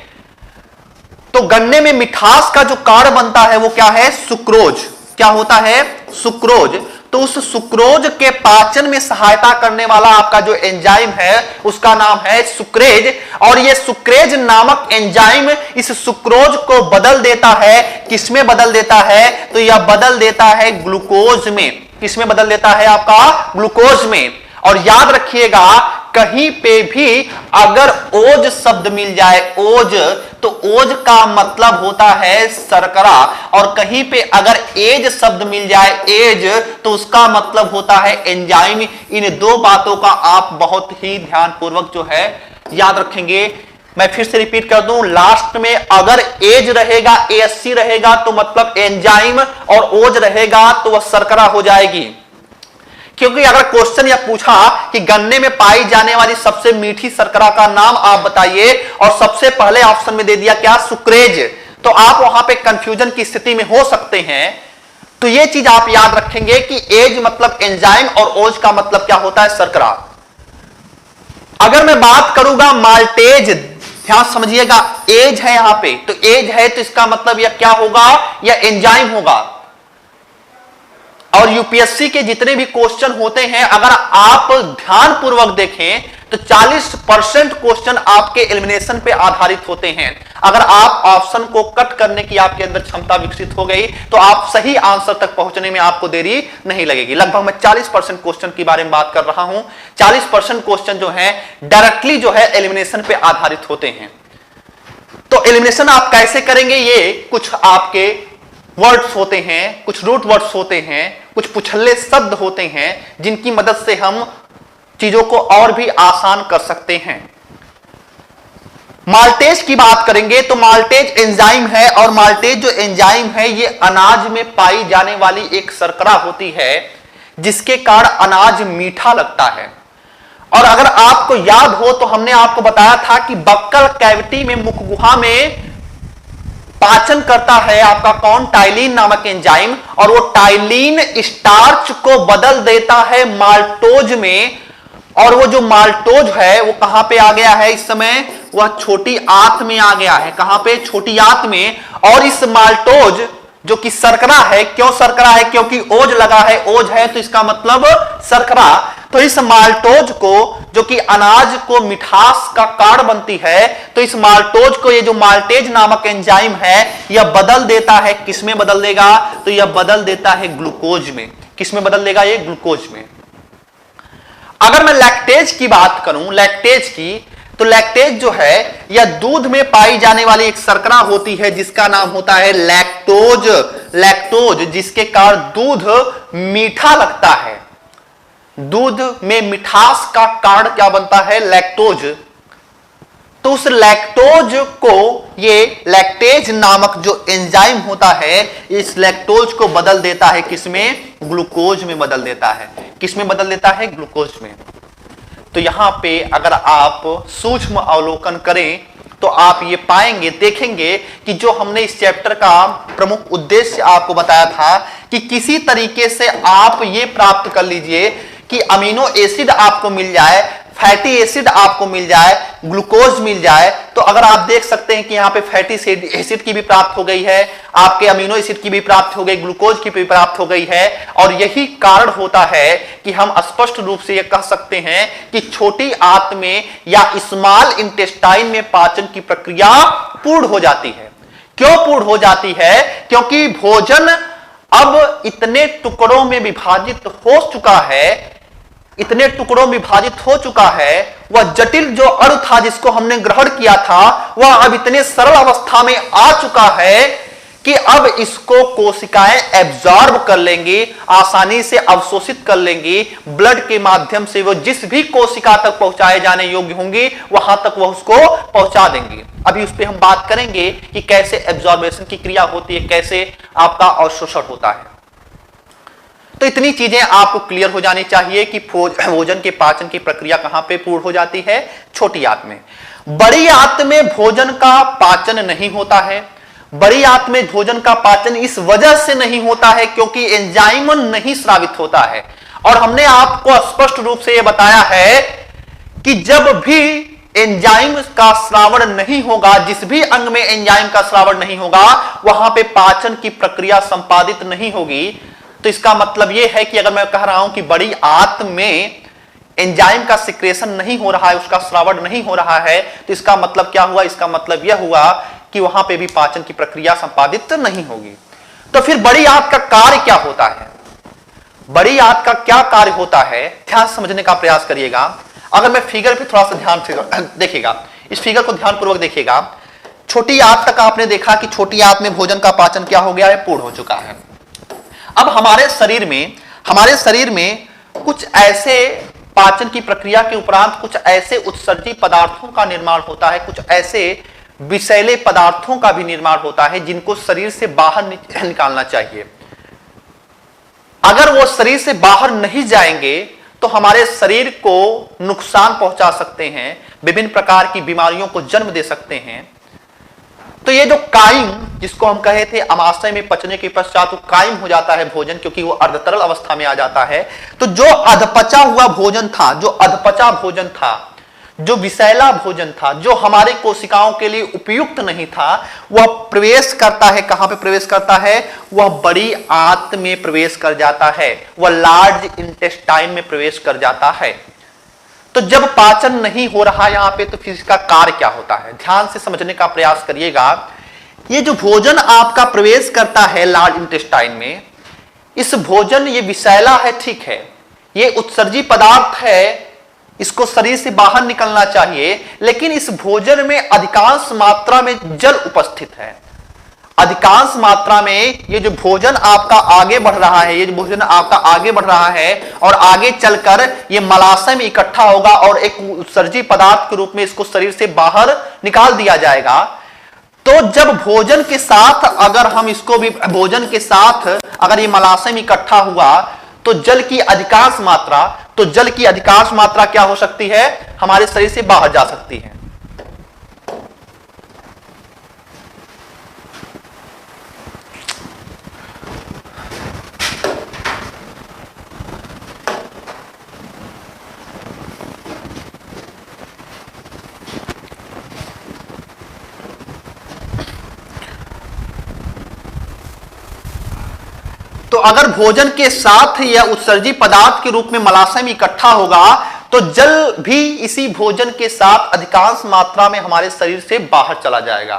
तो गन्ने में मिठास का जो कारण बनता है वो क्या है? सुक्रोज। क्या होता है? सुक्रोज। तो उस सुक्रोज के पाचन में सहायता करने वाला आपका जो एंजाइम है उसका नाम है सुक्रेज। और ये सुक्रेज नामक एंजाइम इस सुक्रोज को बदल देता है। किसमें बदल देता है? तो यह बदल देता है ग्लूकोज में। किसमें बदल देता है? आपका ग्लूकोज में। और याद रखिएगा, कहीं पे भी अगर ओज शब्द मिल जाए, ओज, तो ओज का मतलब होता है शर्करा। और कहीं पे अगर एज शब्द मिल जाए, एज, तो उसका मतलब होता है एंजाइम। इन 2 बातों का आप बहुत ही ध्यानपूर्वक जो है याद रखेंगे। मैं फिर से रिपीट कर दूं, लास्ट में अगर एज रहेगा, एएससी रहेगा, तो मतलब एंजाइम, और ओज रहेगा तो वह शर्करा हो जाएगी। क्योंकि अगर क्वेश्चन यह पूछा कि गन्ने में पाई जाने वाली सबसे मीठी शर्करा का नाम आप बताइए, और सबसे पहले ऑप्शन में दे दिया क्या? सुक्रेज, तो आप वहां पे कंफ्यूजन की स्थिति में हो सकते हैं। तो यह चीज आप याद रखेंगे कि एज मतलब एंजाइम और ओज का मतलब क्या होता है? शर्करा। अगर मैं बात करूंगा माल्टेज, ध्यान समझिएगा, एज है यहां पे, तो एज है तो इसका मतलब यह क्या होगा? यह एंजाइम होगा। और यूपीएससी के जितने भी क्वेश्चन होते हैं, अगर आप ध्यान पूर्वक देखें तो 40% क्वेश्चन आपके एलिमिनेशन पे आधारित होते हैं। अगर आप ऑप्शन को कट करने की आपके अंदर क्षमता विकसित हो गई तो आप सही आंसर तक पहुंचने में आपको देरी नहीं लगेगी। लगभग मैं 40% क्वेश्चन की बारे में बात कर रहा हूं। 40% क्वेश्चन जो है डायरेक्टली जो है एलिमिनेशन पे आधारित होते हैं। तो एलिमिनेशन आप कैसे करेंगे, ये कुछ आपके वर्ड्स होते हैं, कुछ रूट वर्ड्स होते हैं, कुछ पुछल्ले शब्द होते हैं जिनकी मदद से हम चीजों को और भी आसान कर सकते हैं। माल्टेज की बात करेंगे तो माल्टेज एंजाइम है, और माल्टेज जो एंजाइम है ये अनाज में पाई जाने वाली एक शर्करा होती है जिसके कारण अनाज मीठा लगता है। और अगर आपको याद हो तो हमने आपको बताया था कि बक्कल कैविटी में, मुख गुहा में पाचन करता है आपका कौन, टाइलिन नामक एंजाइम, और वो टाइलिन स्टार्च को बदल देता है माल्टोज में। और वो जो माल्टोज है वो कहां पे आ गया है इस समय, वह छोटी आंत में आ गया है। कहां पे, छोटी आंत में। और इस माल्टोज जो कि शर्करा है, क्यों शर्करा है, क्योंकि ओज लगा है, ओज है तो इसका मतलब शर्करा। तो इस माल्टोज को, जो कि अनाज को मिठास का कारण बनती है, तो इस माल्टोज को ये जो माल्टेज नामक एंजाइम है यह बदल देता है। किसमें बदल देगा, तो यह बदल देता है ग्लूकोज में। किसमें बदल देगा, ये ग्लूकोज में। अगर मैं लैक्टेज की बात करूं, लैक्टेज की, तो लैक्टेज जो है यह दूध में पाई जाने वाली एक शर्करा होती है जिसका नाम होता है लैक्टोज। लैक्टोज जिसके कारण दूध मीठा लगता है। दूध में मिठास का कारण क्या बनता है, लैक्टोज। तो उस लैक्टोज को ये लैक्टेज नामक जो एंजाइम होता है, इस लैक्टोज को बदल देता है किसमें, ग्लूकोज में बदल देता है। किसमें बदल देता है, ग्लूकोज में। तो यहां पे अगर आप सूक्ष्म अवलोकन करें तो आप ये पाएंगे, देखेंगे कि जो हमने इस चैप्टर का प्रमुख उद्देश्य आपको बताया था कि किसी तरीके से आप ये प्राप्त कर लीजिए कि अमीनो एसिड आपको मिल जाए, फैटी एसिड आपको मिल जाए, ग्लूकोज मिल जाए। तो अगर आप देख सकते हैं कि यहां पे फैटी एसिड की भी प्राप्त हो गई है, आपके अमीनो एसिड की भी प्राप्त हो गई, ग्लूकोज की भी प्राप्त हो गई है। और यही कारण होता है कि हम स्पष्ट रूप से यह कह सकते हैं कि छोटी आंत में या स्मॉल इंटेस्टाइन में पाचन की प्रक्रिया पूर्ण हो जाती है। क्यों पूर्ण हो जाती है, क्योंकि भोजन अब इतने टुकड़ों में विभाजित हो चुका है, इतने टुकड़ों में विभाजित हो चुका है। वह जटिल जो अणु था जिसको हमने ग्रहण किया था वह अब इतने सरल अवस्था में आ चुका है कि अब इसको कोशिकाएं एब्जॉर्ब कर लेंगी, आसानी से अवशोषित कर लेंगी। ब्लड के माध्यम से वो जिस भी कोशिका तक पहुंचाए जाने योग्य होंगी वहां तक वह उसको पहुंचा देंगी। अभी उस पर हम बात करेंगे कि कैसे एब्जॉर्बेशन की क्रिया होती है, कैसे आपका अवशोषण होता है। तो इतनी चीजें आपको क्लियर हो जानी चाहिए कि भोजन के पाचन की प्रक्रिया कहां पे पूर्ण हो जाती है, छोटी आंत में। बड़ी आंत में भोजन का पाचन नहीं होता है। बड़ी आंत में भोजन का पाचन इस वजह से नहीं होता है क्योंकि एंजाइम नहीं स्रावित होता है। और हमने आपको स्पष्ट रूप से यह बताया है कि जब भी एंजाइम का श्रावण नहीं होगा, जिस भी अंग में एंजाइम का श्रावण नहीं होगा, वहां पे पाचन की प्रक्रिया संपादित नहीं होगी। तो इसका मतलब यह है कि अगर मैं कह रहा हूं कि बड़ी आंत में एंजाइम का सिक्रेशन नहीं हो रहा है, उसका श्रावण नहीं हो रहा है, तो इसका मतलब क्या हुआ, इसका मतलब यह हुआ कि वहां पे भी पाचन की प्रक्रिया संपादित नहीं होगी। तो फिर बड़ी आंत का कार्य क्या होता है, बड़ी आंत का क्या कार्य होता है, ध्यान समझने का प्रयास करिएगा। अगर मैं फिगर पे थोड़ा सा ध्यान से देखिएगा, इस फिगर को ध्यानपूर्वक देखिएगा। छोटी आंत तक आपने देखा कि छोटी आंत में भोजन का पाचन क्या हो गया है, पूर्ण हो चुका है। अब हमारे शरीर में कुछ ऐसे पाचन की प्रक्रिया के उपरांत कुछ ऐसे उत्सर्जी पदार्थों का निर्माण होता है, कुछ ऐसे विषैले पदार्थों का भी निर्माण होता है जिनको शरीर से बाहर निकालना चाहिए। अगर वो शरीर से बाहर नहीं जाएंगे तो हमारे शरीर को नुकसान पहुंचा सकते हैं, विभिन्न प्रकार की बीमारियों को जन्म दे सकते हैं। तो ये जो कायम, जिसको हम कहे थे अमाशय में पचने के पश्चात वो कायम हो जाता है भोजन, क्योंकि वो अर्धतरल अवस्था में आ जाता है। तो जो अधपचा हुआ भोजन था, जो अधपचा भोजन था, जो विषैला भोजन था, जो हमारे कोशिकाओं के लिए उपयुक्त नहीं था, वह प्रवेश करता है। कहां पे प्रवेश करता है? वह बड़ी आंत में प्रवेश कर जाता है, वह लार्ज इंटेस्टाइन में प्रवेश कर जाता है। तो जब पाचन नहीं हो रहा यहां पे, तो फिर इसका कार्य क्या होता है? ध्यान से समझने का प्रयास करिएगा। ये जो भोजन आपका प्रवेश करता है लार्ज इंटेस्टाइन में, इस भोजन ये विषैला है, ठीक है, ये उत्सर्जी पदार्थ है, इसको शरीर से बाहर निकलना चाहिए, लेकिन इस भोजन में अधिकांश मात्रा में जल उपस्थित है। अधिकांश मात्रा में ये जो भोजन आपका आगे बढ़ रहा है, ये जो भोजन आपका आगे बढ़ रहा है और आगे चलकर ये मलाशय में इकट्ठा होगा और एक उत्सर्जी पदार्थ के रूप में इसको शरीर से बाहर निकाल दिया जाएगा। तो जब भोजन के साथ अगर हम इसको भी भोजन के साथ अगर ये मलाशय में इकट्ठा हुआ, तो जल की अधिकांश मात्रा क्या हो सकती है? हमारे शरीर से बाहर जा सकती है। तो अगर भोजन के साथ या उत्सर्जी पदार्थ के रूप में मलाशय में इकट्ठा होगा, तो जल भी इसी भोजन के साथ अधिकांश मात्रा में हमारे शरीर से बाहर चला जाएगा।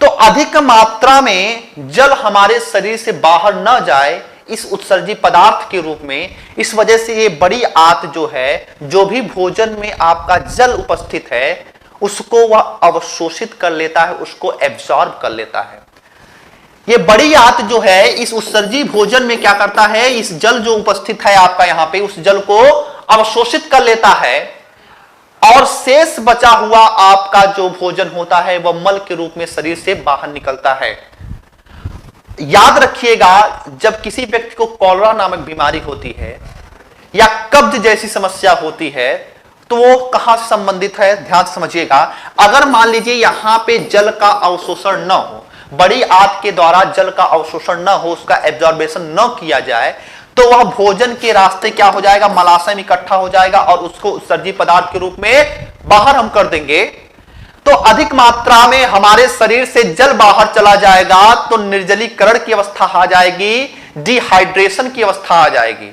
तो अधिक मात्रा में जल हमारे शरीर से बाहर न जाए इस उत्सर्जी पदार्थ के रूप में, इस वजह से ये बड़ी आंत जो है, जो भी भोजन में आपका जल उपस्थित है उसको वह अवशोषित कर लेता है, उसको एब्जॉर्ब कर लेता है। ये बड़ी आंत जो है इस उत्सर्जी भोजन में क्या करता है? इस जल जो उपस्थित है आपका यहां पे, उस जल को अवशोषित कर लेता है और शेष बचा हुआ आपका जो भोजन होता है वह मल के रूप में शरीर से बाहर निकलता है। याद रखिएगा, जब किसी व्यक्ति को कॉलरा नामक बीमारी होती है या कब्ज जैसी समस्या होती है, तो वो कहां से संबंधित है? ध्यान से समझिएगा। अगर मान लीजिए यहां पे जल का अवशोषण न हो, बड़ी आंत के द्वारा जल का अवशोषण न हो, उसका एब्जॉर्बेशन न किया जाए, तो वह भोजन के रास्ते क्या हो जाएगा? मलाशय में इकट्ठा हो जाएगा और उसको उत्सर्जी पदार्थ के रूप में बाहर हम कर देंगे। तो अधिक मात्रा में हमारे शरीर से जल बाहर चला जाएगा, तो निर्जलीकरण की अवस्था आ जाएगी, डिहाइड्रेशन की अवस्था आ जाएगी।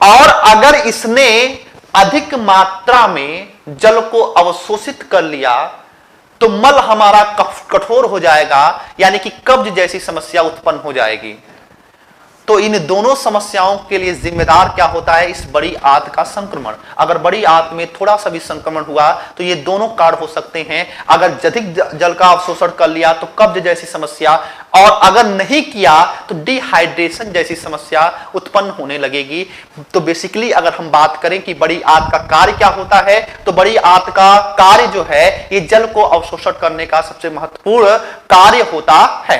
और अगर इसने अधिक मात्रा में जल को अवशोषित कर लिया, तो मल हमारा कठोर हो जाएगा, यानी कि कब्ज जैसी समस्या उत्पन्न हो जाएगी। तो इन दोनों समस्याओं के लिए जिम्मेदार क्या होता है? इस बड़ी आंत का संक्रमण। अगर बड़ी आंत में थोड़ा सा भी संक्रमण हुआ तो ये दोनों कारण हो सकते हैं। अगर अधिक जल का अवशोषण कर लिया तो कब्ज जैसी समस्या, और अगर नहीं किया तो डिहाइड्रेशन जैसी समस्या उत्पन्न होने लगेगी। तो बेसिकली अगर हम बात करें कि बड़ी आंत का कार्य क्या होता है, तो बड़ी आंत का कार्य जो है ये जल को अवशोषण करने का सबसे महत्वपूर्ण कार्य होता है।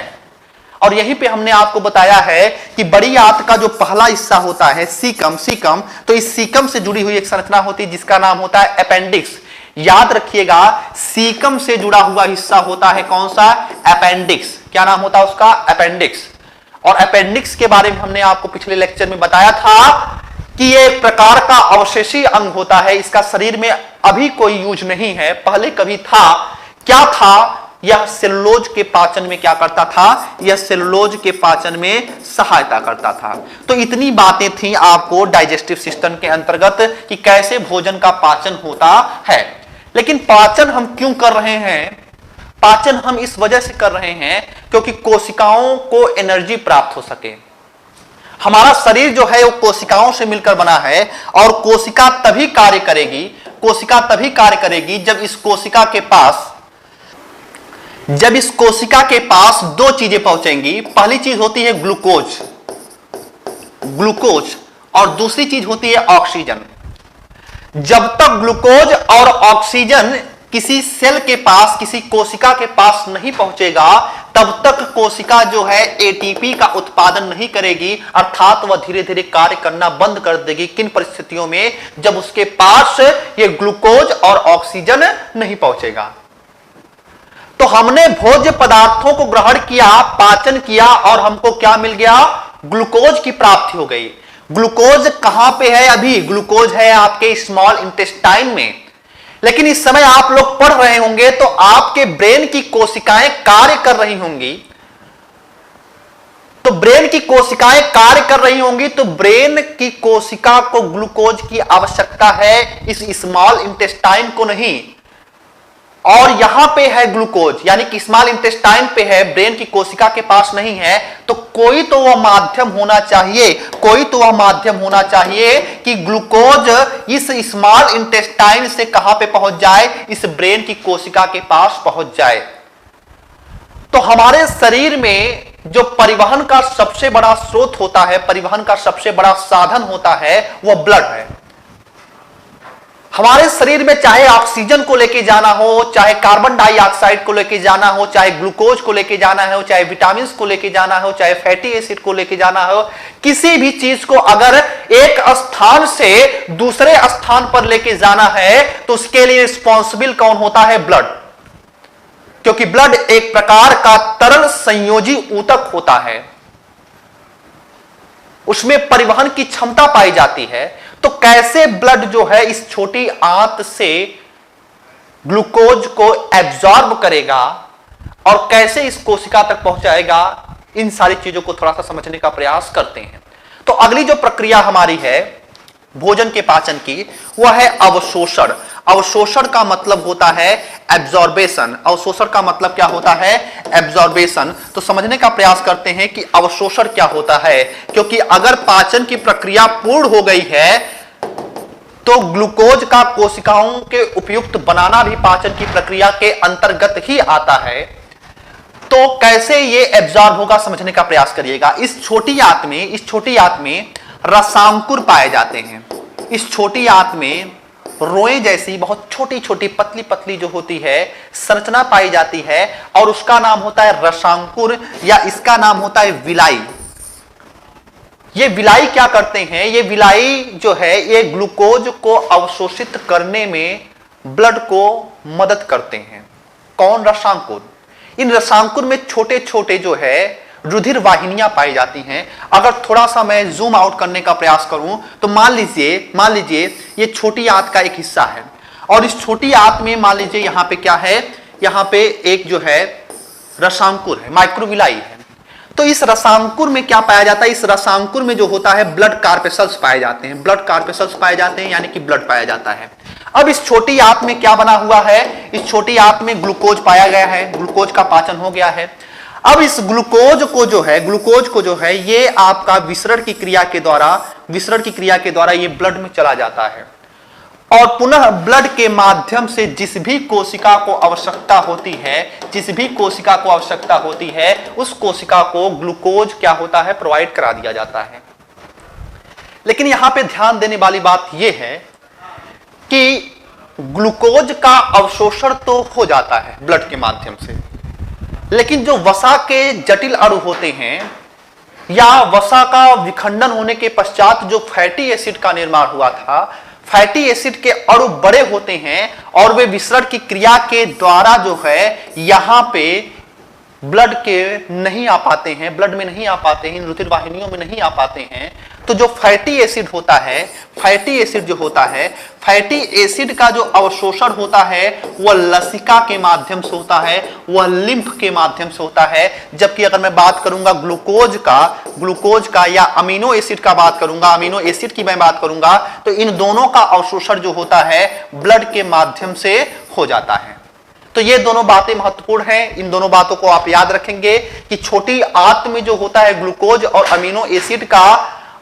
और यहीं पे हमने आपको बताया है कि बड़ी आंत का जो पहला हिस्सा होता है सीकम, तो इस सीकम से जुड़ी हुई एक संरचना होती है जिसका नाम होता है अपेंडिक्स। याद रखिएगा, सीकम से जुड़ा हुआ हिस्सा होता है कौन सा? अपेंडिक्स। क्या नाम होता है उसका? अपेंडिक्स। और अपेंडिक्स के बारे में हमने आपको पिछले लेक्चर में बताया था कि ये एक प्रकार का अवशेषी अंग होता है। इसका शरीर में अभी कोई यूज नहीं है, पहले कभी था। क्या था? यह सेलुलोज के पाचन में क्या करता था? यह सेलुलोज के पाचन में सहायता करता था। तो इतनी बातें थी आपको डाइजेस्टिव सिस्टम के अंतर्गत कि कैसे भोजन का पाचन होता है। लेकिन पाचन हम क्यों कर रहे हैं? पाचन हम इस वजह से कर रहे हैं क्योंकि कोशिकाओं को एनर्जी प्राप्त हो सके। हमारा शरीर जो है वो कोशिकाओं से मिलकर बना है और कोशिका तभी कार्य करेगी जब इस कोशिका के पास दो चीजें पहुंचेंगी। पहली चीज होती है ग्लूकोज और दूसरी चीज होती है ऑक्सीजन। जब तक ग्लूकोज और ऑक्सीजन किसी सेल के पास, किसी कोशिका के पास नहीं पहुंचेगा, तब तक कोशिका जो है एटीपी का उत्पादन नहीं करेगी, अर्थात वह धीरे धीरे कार्य करना बंद कर देगी। किन परिस्थितियों में? जब उसके पास ये ग्लूकोज और ऑक्सीजन नहीं पहुंचेगा। तो हमने भोज्य पदार्थों को ग्रहण किया, पाचन किया और हमको क्या मिल गया? ग्लूकोज की प्राप्ति हो गई। ग्लूकोज कहां पे है? अभी ग्लूकोज है आपके स्मॉल इंटेस्टाइन में, लेकिन इस समय आप लोग पढ़ रहे होंगे तो आपके ब्रेन की कोशिकाएं कार्य कर रही होंगी। तो ब्रेन की कोशिकाएं कार्य कर रही होंगी तो ब्रेन की कोशिका को ग्लूकोज की आवश्यकता है, इस स्मॉल इंटेस्टाइन को नहीं। और यहां पे है ग्लूकोज, यानी कि स्मॉल इंटेस्टाइन पे है, ब्रेन की कोशिका के पास नहीं है। तो कोई तो वह माध्यम होना चाहिए, कोई तो वह माध्यम होना चाहिए कि ग्लूकोज इस स्मॉल इंटेस्टाइन से कहां पे पहुंच जाए? इस ब्रेन की कोशिका के पास पहुंच जाए। तो हमारे शरीर में जो परिवहन का सबसे बड़ा स्रोत होता है, परिवहन का सबसे बड़ा साधन होता है, वह ब्लड है। हमारे शरीर में चाहे ऑक्सीजन को लेके जाना हो, चाहे कार्बन डाइऑक्साइड को लेके जाना हो, चाहे ग्लूकोज को लेके जाना हो, चाहे विटामिन को लेके जाना हो, चाहे फैटी एसिड को लेके जाना हो, किसी भी चीज को अगर एक स्थान से दूसरे स्थान पर लेके जाना है तो उसके लिए रिस्पॉन्सिबल कौन होता है? ब्लड। क्योंकि ब्लड एक प्रकार का तरल संयोजी ऊतक होता है, उसमें परिवहन की क्षमता पाई जाती है। तो कैसे ब्लड जो है इस छोटी आंत से ग्लूकोज को एब्जॉर्ब करेगा और कैसे इस कोशिका तक पहुंचाएगा, इन सारी चीजों को थोड़ा सा समझने का प्रयास करते हैं। तो अगली जो प्रक्रिया हमारी है भोजन के पाचन की, वह है अवशोषण। अवशोषण का मतलब होता है एब्जॉर्बेशन। अवशोषण का मतलब क्या होता है? एब्जॉर्बेशन। तो समझने का प्रयास करते हैं कि अवशोषण क्या होता है, क्योंकि अगर पाचन की प्रक्रिया पूर्ण हो गई है तो ग्लूकोज का कोशिकाओं के उपयुक्त बनाना भी पाचन की प्रक्रिया के अंतर्गत ही आता है। तो कैसे ये एब्जॉर्ब होगा समझने का प्रयास करिएगा। इस छोटी आंत में रसांकुर पाए जाते हैं। इस छोटी आंत में रोए जैसी बहुत छोटी छोटी पतली पतली जो होती है संरचना पाई जाती है और उसका नाम होता है रसांकुर, या इसका नाम होता है विलाई। ये विलाई क्या करते हैं? ये विलाई जो है ये ग्लूकोज को अवशोषित करने में ब्लड को मदद करते हैं। कौन? रसांकुर। इन रसांकुर में छोटे छोटे जो है रुधिर वाहिनियां पाई जाती हैं। अगर थोड़ा सा मैं जूम आउट करने का प्रयास करूं तो मान लीजिए ये छोटी आंत का एक हिस्सा है और इस छोटी आंत में मान लीजिए यहां पे क्या है? यहां पे एक जो है रसांकुर है, माइक्रोविलाई है। तो इस रसांकुर में क्या पाया जाता है? इस रसांकुर में जो होता है ब्लड कार्पेसल्स पाए जाते हैं। ब्लड कार्पेसल्स पाए जाते हैं यानी कि ब्लड पाया जाता है। अब इस छोटी आंत में क्या बना हुआ है? इस छोटी आंत में ग्लूकोज पाया गया है, ग्लूकोज का पाचन हो गया है। अब इस ग्लूकोज को जो है ये आपका विसरण की क्रिया के द्वारा ये ब्लड में चला जाता है और पुनः ब्लड के माध्यम से जिस भी कोशिका को आवश्यकता होती है उस कोशिका को ग्लूकोज क्या होता है? प्रोवाइड करा दिया जाता है। लेकिन यहां पे ध्यान देने वाली बात यह है कि ग्लूकोज का अवशोषण तो हो जाता है ब्लड के माध्यम से, लेकिन जो वसा के जटिल अणु होते हैं या वसा का विखंडन होने के पश्चात जो फैटी एसिड का निर्माण हुआ था, फैटी एसिड के अणु बड़े होते हैं और वे विसरण की क्रिया के द्वारा जो है यहां पे ब्लड में नहीं आ पाते हैं, इन रुधिर वाहिनियों में नहीं आ पाते हैं। तो जो फैटी एसिड फैटी एसिड का जो अवशोषण होता है वह लसिका के माध्यम से होता है, वह लिम्फ के माध्यम से होता है। जबकि अगर मैं बात करूंगा ग्लूकोज का या अमीनो एसिड की मैं बात करूंगा तो इन दोनों का अवशोषण जो होता है ब्लड के माध्यम से हो जाता है। तो ये दोनों बातें महत्वपूर्ण हैं। इन दोनों बातों को आप याद रखेंगे कि छोटी आंत में जो होता है ग्लूकोज और अमीनो एसिड का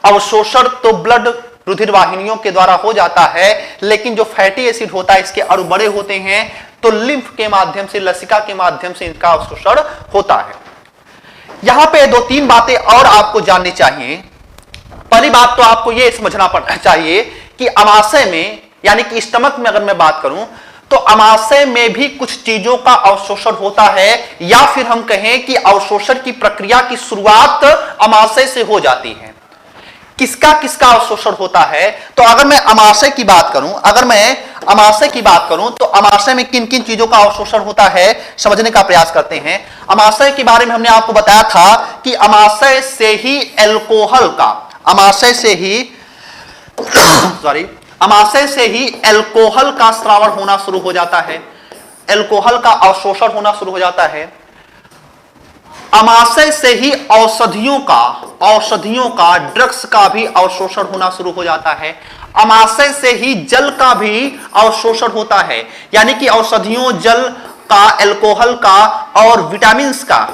अवशोषण तो ब्लड रुधिर वाहिनियों के द्वारा हो जाता है, लेकिन जो फैटी एसिड होता है इसके अणु बड़े होते हैं तो लिम्फ के माध्यम से, लसिका के माध्यम से इनका अवशोषण होता है। यहां पे 2-3 बातें और आपको जाननी चाहिए। पहली बात तो आपको यह समझना पड़ना चाहिए कि अमाशय में यानी कि स्टमक में अगर मैं बात करूं तो अमाशय में भी कुछ चीजों का अवशोषण होता है, या फिर हम कहें कि अवशोषण की प्रक्रिया की शुरुआत अमाशय से हो जाती है। किसका अवशोषण होता है? तो अगर मैं अमाशय की बात करूं तो अमाशय में किन किन चीजों का अवशोषण होता है समझने का प्रयास करते हैं। अमाशय के बारे में हमने आपको बताया था कि अमाशय से ही अमाशय से ही अमाशय से ही अल्कोहल का स्रावण होना शुरू हो जाता है, अल्कोहल का अवशोषण होना शुरू हो जाता है। अमाशय से ही औषधियों का ड्रग्स का भी अवशोषण होना शुरू हो जाता है। अमाशय से ही जल का भी अवशोषण होता है, यानी कि औषधियों, जल का, अल्कोहल का और विटामिन्स का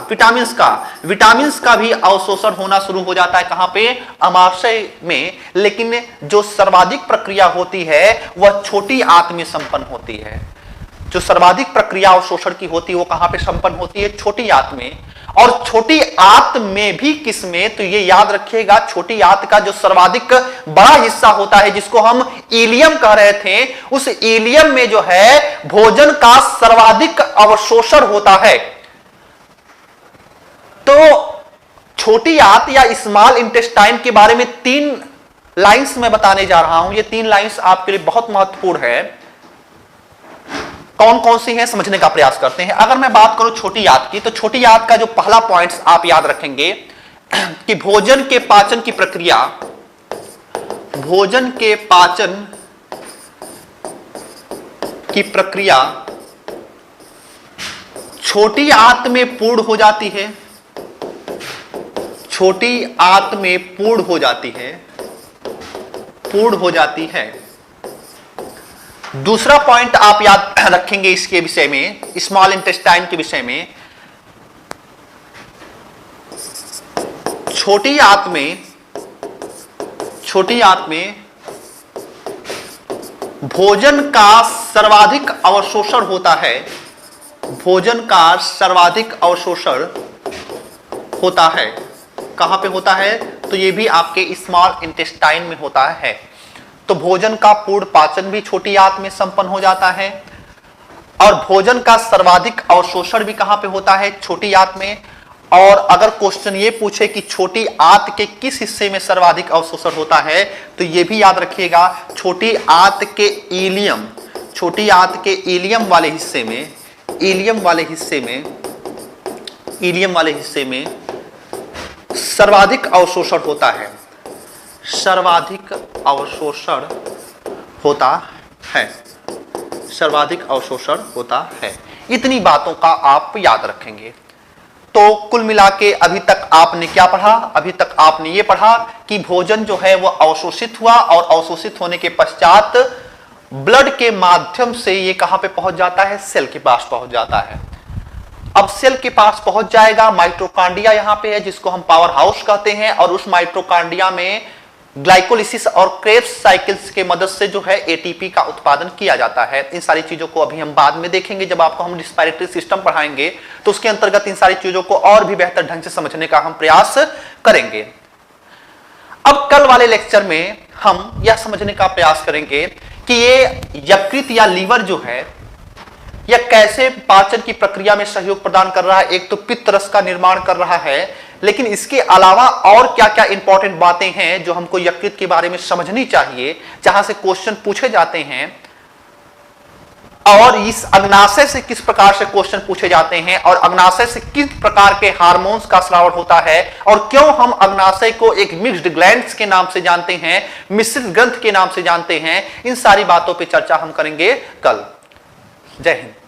भी अवशोषण होना शुरू हो जाता है। कहां पे? अमाशय में। लेकिन जो सर्वाधिक प्रक्रिया होती है वह छोटी आंत में संपन्न होती है। जो सर्वाधिक प्रक्रिया अवशोषण की होती है वो कहां पे संपन्न होती है? छोटी आंत में। और छोटी आंत में भी किसमें? तो ये याद रखिएगा, छोटी आंत का जो सर्वाधिक बड़ा हिस्सा होता है जिसको हम इलियम कह रहे थे, उस इलियम में जो है भोजन का सर्वाधिक अवशोषण होता है। तो छोटी आंत या स्मॉल इंटेस्टाइन के बारे में 3 लाइंस मैं बताने जा रहा हूं। ये 3 लाइंस आपके लिए बहुत महत्वपूर्ण है। कौन कौन सी हैं समझने का प्रयास करते हैं। अगर मैं बात करूं छोटी आंत की, तो छोटी आंत का जो पहला पॉइंट्स आप याद रखेंगे कि भोजन के पाचन की प्रक्रिया, भोजन के पाचन की प्रक्रिया छोटी आंत में पूर्ण हो जाती है, छोटी आंत में पूर्ण हो जाती है, पूर्ण हो जाती है। दूसरा पॉइंट आप याद रखेंगे इसके विषय में, स्मॉल इंटेस्टाइन के विषय में, छोटी आंत में भोजन का सर्वाधिक अवशोषण होता है, भोजन का सर्वाधिक अवशोषण होता है। कहां पे होता है? तो ये भी आपके स्मॉल इंटेस्टाइन में होता है। तो भोजन का पूर्ण पाचन भी छोटी आंत में संपन्न हो जाता है और भोजन का सर्वाधिक अवशोषण भी कहां पे होता है? छोटी आंत में। और अगर क्वेश्चन ये पूछे कि छोटी आंत के किस हिस्से में सर्वाधिक अवशोषण होता है, तो ये भी याद रखिएगा, छोटी आंत के इलियम, छोटी आंत के इलियम वाले हिस्से में, इलियम वाले हिस्से में सर्वाधिक अवशोषण होता है, सर्वाधिक अवशोषण होता है, सर्वाधिक अवशोषण होता है। इतनी बातों का आप याद रखेंगे। तो कुल मिला के अभी तक आपने क्या पढ़ा? अभी तक आपने ये पढ़ा कि भोजन जो है वो अवशोषित हुआ और अवशोषित होने के पश्चात ब्लड के माध्यम से ये कहां पे पहुंच जाता है? सेल के पास पहुंच जाता है। अब सेल के पास पहुंच जाएगा, माइटोकॉन्ड्रिया यहां पे है जिसको हम पावर हाउस कहते हैं, और उस माइटोकॉन्ड्रिया में ग्लाइकोलिसिस और क्रेब्स साइकिल्स के मदद से जो है एटीपी का उत्पादन किया जाता है। इन सारी चीजों को अभी हम बाद में देखेंगे, जब आपको हम रेस्पिरेटरी सिस्टम पढ़ाएंगे तो उसके अंतर्गत इन सारी चीजों को और भी बेहतर ढंग से समझने का हम प्रयास करेंगे। अब कल वाले लेक्चर में हम यह समझने का प्रयास करेंगे कि ये यकृत या लीवर जो है यह कैसे पाचन की प्रक्रिया में सहयोग प्रदान कर रहा है। एक तो पित्त रस का निर्माण कर रहा है, लेकिन इसके अलावा और क्या क्या इंपॉर्टेंट बातें हैं जो हमको यकृत के बारे में समझनी चाहिए, जहां से क्वेश्चन पूछे जाते हैं, और इस अग्नाशय से किस प्रकार से क्वेश्चन पूछे जाते हैं, और अग्नाशय से किस प्रकार के हार्मोन्स का स्रावन होता है, और क्यों हम अग्नाशय को एक मिक्स्ड ग्लैंड्स के नाम से जानते हैं, मिश्रित ग्रंथ के नाम से जानते हैं। इन सारी बातों पर चर्चा हम करेंगे कल। जय हिंद।